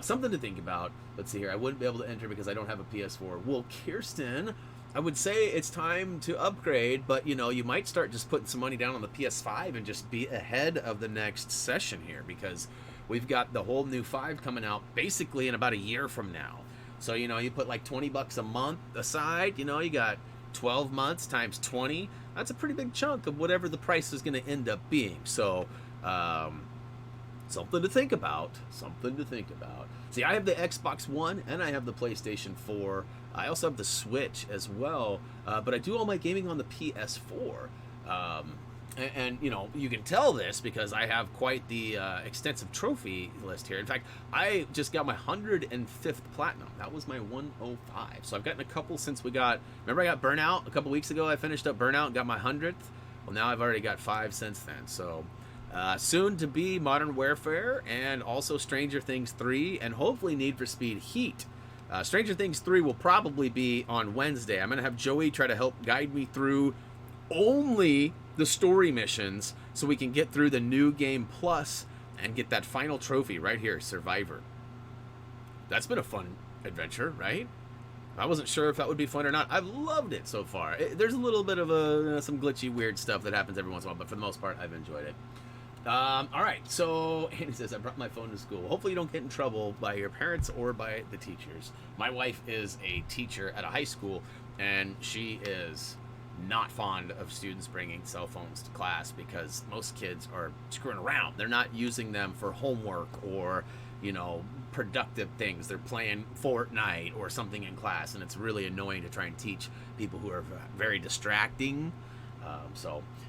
Something to think about. Let's see here. I wouldn't be able to enter because I don't have a PS4. Well, Kirsten, I would say it's time to upgrade, but you might start just putting some money down on the PS5 and just be ahead of the next session here, because we've got the whole new 5 coming out basically in about a year from now. So, you put like $20 a month aside, you got 12 months times 20. That's a pretty big chunk of whatever the price is going to end up being. So, something to think about. Something to think about. See, I have the Xbox One and I have the PlayStation 4. I also have the Switch as well, but I do all my gaming on the PS4. And you can tell this because I have quite the extensive trophy list here. In fact, I just got my 105th platinum. That was my 105. So I've gotten a couple since remember I got Burnout a couple weeks ago. I finished up Burnout and got my 100th. Well, now I've already got 5 since then. So soon to be Modern Warfare and also Stranger Things 3 and hopefully Need for Speed Heat. Stranger Things 3 will probably be on Wednesday. I'm going to have Joey try to help guide me through only the story missions so we can get through the new game plus and get that final trophy right here, Survivor. That's been a fun adventure, right? I wasn't sure if that would be fun or not. I've loved it so far. There's a little bit of some glitchy, weird stuff that happens every once in a while, but for the most part, I've enjoyed it. All right, so Andy says, I brought my phone to school. Hopefully you don't get in trouble by your parents or by the teachers. My wife is a teacher at a high school, and she is not fond of students bringing cell phones to class because most kids are screwing around. They're not using them for homework or, productive things. They're playing Fortnite or something in class, and it's really annoying to try and teach people who are very distracting.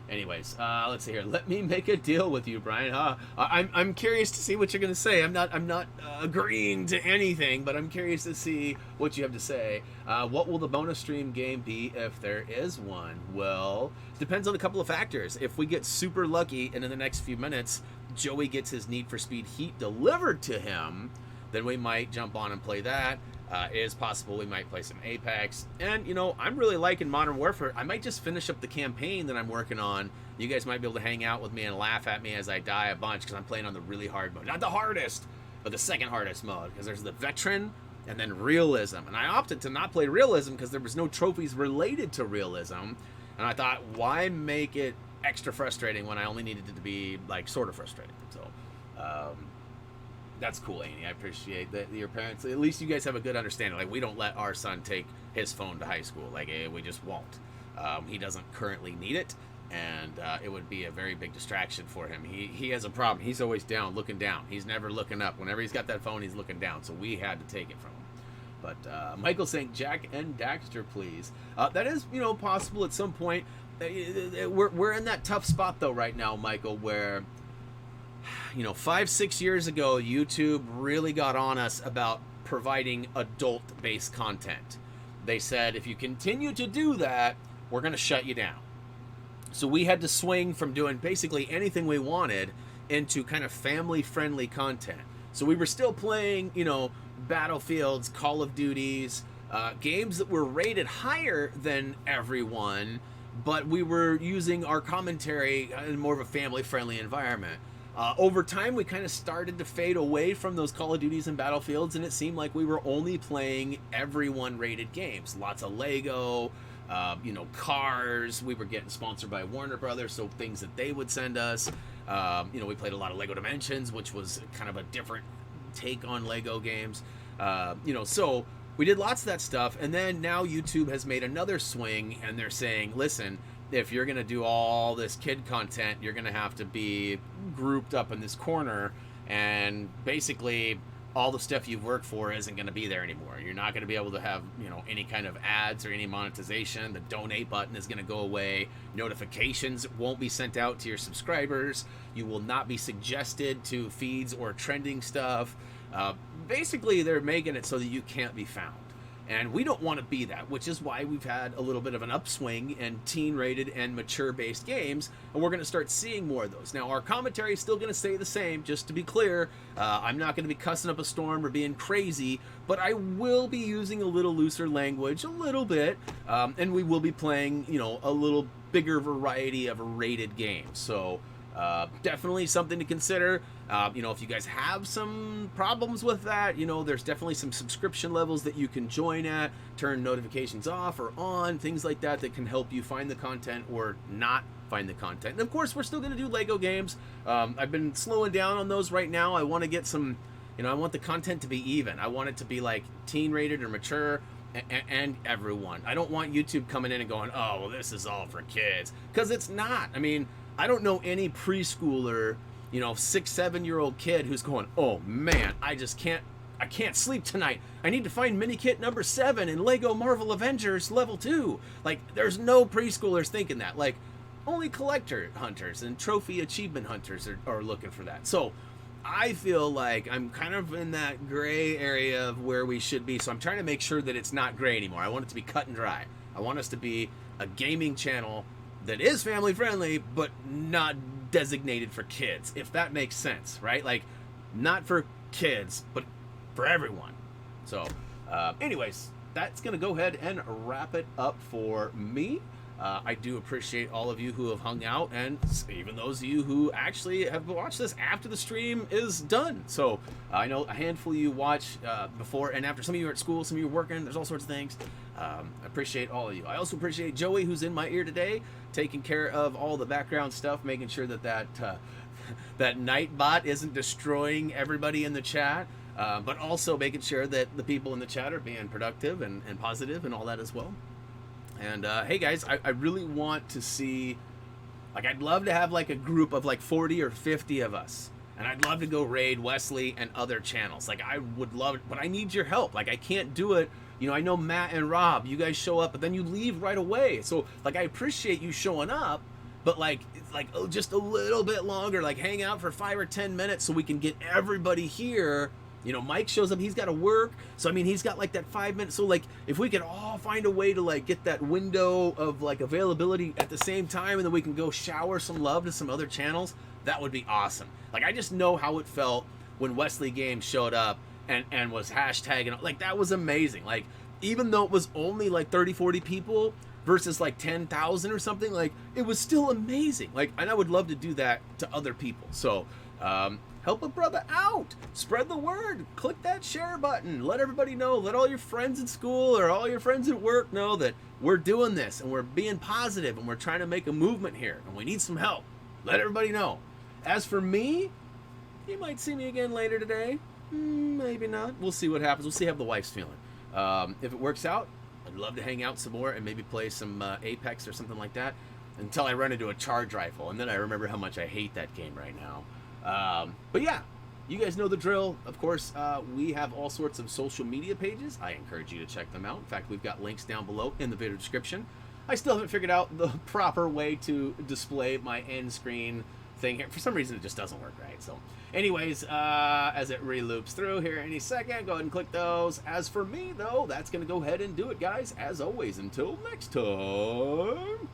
Anyways, let's see here. Let me make a deal with you, Brian. I'm curious to see what you're gonna say. I'm not agreeing to anything, but I'm curious to see what you have to say. What will the bonus stream game be if there is one? Well, it depends on a couple of factors. If we get super lucky and in the next few minutes Joey gets his Need for Speed Heat delivered to him, then we might jump on and play that. It is possible we might play some Apex. And, I'm really liking Modern Warfare. I might just finish up the campaign that I'm working on. You guys might be able to hang out with me and laugh at me as I die a bunch because I'm playing on the really hard mode. Not the hardest, but the second hardest mode. Because there's the Veteran and then Realism. And I opted to not play Realism because there was no trophies related to Realism. And I thought, why make it extra frustrating when I only needed it to be, sort of frustrating? So, that's cool, Annie. I appreciate that your parents, at least you guys have a good understanding. We don't let our son take his phone to high school. We just won't. He doesn't currently need it, and it would be a very big distraction for him. He has a problem. He's always down, looking down. He's never looking up. Whenever he's got that phone, he's looking down, so we had to take it from him. But Michael's saying, Jack and Daxter, please. That is, possible at some point. We're in that tough spot, though, right now, Michael, where 5-6 years ago, YouTube really got on us about providing adult-based content. They said, if you continue to do that, we're going to shut you down. So we had to swing from doing basically anything we wanted into kind of family-friendly content. So we were still playing, Battlefields, Call of Duties, games that were rated higher than everyone, but we were using our commentary in more of a family-friendly environment. Over time, we kind of started to fade away from those Call of Duties and Battlefields, and it seemed like we were only playing everyone-rated games. Lots of Lego, cars. We were getting sponsored by Warner Brothers, so things that they would send us. We played a lot of Lego Dimensions, which was kind of a different take on Lego games. So we did lots of that stuff, and then now YouTube has made another swing, and they're saying, listen, if you're going to do all this kid content, you're going to have to be grouped up in this corner, and basically all the stuff you've worked for isn't going to be there anymore. You're not going to be able to have, any kind of ads or any monetization. The donate button is going to go away. Notifications won't be sent out to your subscribers. You will not be suggested to feeds or trending stuff. Basically, they're making it so that you can't be found. And we don't want to be that, which is why we've had a little bit of an upswing in teen-rated and mature-based games, and we're going to start seeing more of those. Now, our commentary is still going to stay the same, just to be clear. I'm not going to be cussing up a storm or being crazy, but I will be using a little looser language, a little bit, and we will be playing, you know, a little bigger variety of rated games. So definitely something to consider. You know, if you guys have some problems with that, you know, there's definitely some subscription levels that you can join at, turn notifications off or on, things like that that can help you find the content or not find the content. And of course, we're still going to do Lego games. I've been slowing down on those right now. I want to get some, you know, I want the content to be even. I want it to be like teen rated or mature and everyone. I don't want YouTube coming in and going, oh, well, this is all for kids, because it's not. I mean, I don't know any preschooler, you know, 6-7-year-old kid who's going, oh man, I can't sleep tonight. I need to find mini kit number 7 in Lego Marvel Avengers level 2. Like, there's no preschoolers thinking that. Like, only collector hunters and trophy achievement hunters are looking for that. So I feel like I'm kind of in that gray area of where we should be. So I'm trying to make sure that it's not gray anymore. I want it to be cut and dry. I want us to be a gaming channel that is family friendly, but not designated for kids, if that makes sense, right? Like, not for kids, but for everyone. So, anyways, that's going to go ahead and wrap it up for me. I do appreciate all of you who have hung out, and even those of you who actually have watched this after the stream is done. So I know a handful of you watch before and after. Some of you are at school, some of you are working. There's all sorts of things. I appreciate all of you. I also appreciate Joey, who's in my ear today, taking care of all the background stuff, making sure that that Nightbot isn't destroying everybody in the chat, but also making sure that the people in the chat are being productive and positive and all that as well. And hey guys, I really want to see, like, I'd love to have like a group of like 40 or 50 of us, and I'd love to go raid Wesley and other channels. Like, I would love it, but I need your help. Like, I can't do it. You know, I know Matt and Rob, you guys show up, but then you leave right away. So like, I appreciate you showing up, but like, just a little bit longer, like hang out for 5 or 10 minutes so we can get everybody here. You know, Mike shows up, he's got to work. So, I mean, he's got like that 5 minutes. So like, if we could all find a way to like get that window of like availability at the same time, and then we can go shower some love to some other channels, that would be awesome. Like, I just know how it felt when Wesley Games showed up and was hashtagging. Like, that was amazing. Like, even though it was only like 30, 40 people versus like 10,000 or something, like, it was still amazing. Like, and I would love to do that to other people. So, help a brother out. Spread the word. Click that share button. Let everybody know. Let all your friends at school or all your friends at work know that we're doing this and we're being positive and we're trying to make a movement here and we need some help. Let everybody know. As for me, you might see me again later today. Maybe not. We'll see what happens. We'll see how the wife's feeling. If it works out, I'd love to hang out some more and maybe play some Apex or something like that until I run into a charge rifle. And then I remember how much I hate that game right now. But yeah, you guys know the drill. Of course, we have all sorts of social media pages. I encourage you to check them out. In fact, we've got links down below in the video description. I still haven't figured out the proper way to display my end screen thing here. For some reason, it just doesn't work right. So anyways, as it reloops through here any second, go ahead and click those. As for me, though, that's going to go ahead and do it, guys. As always, until next time.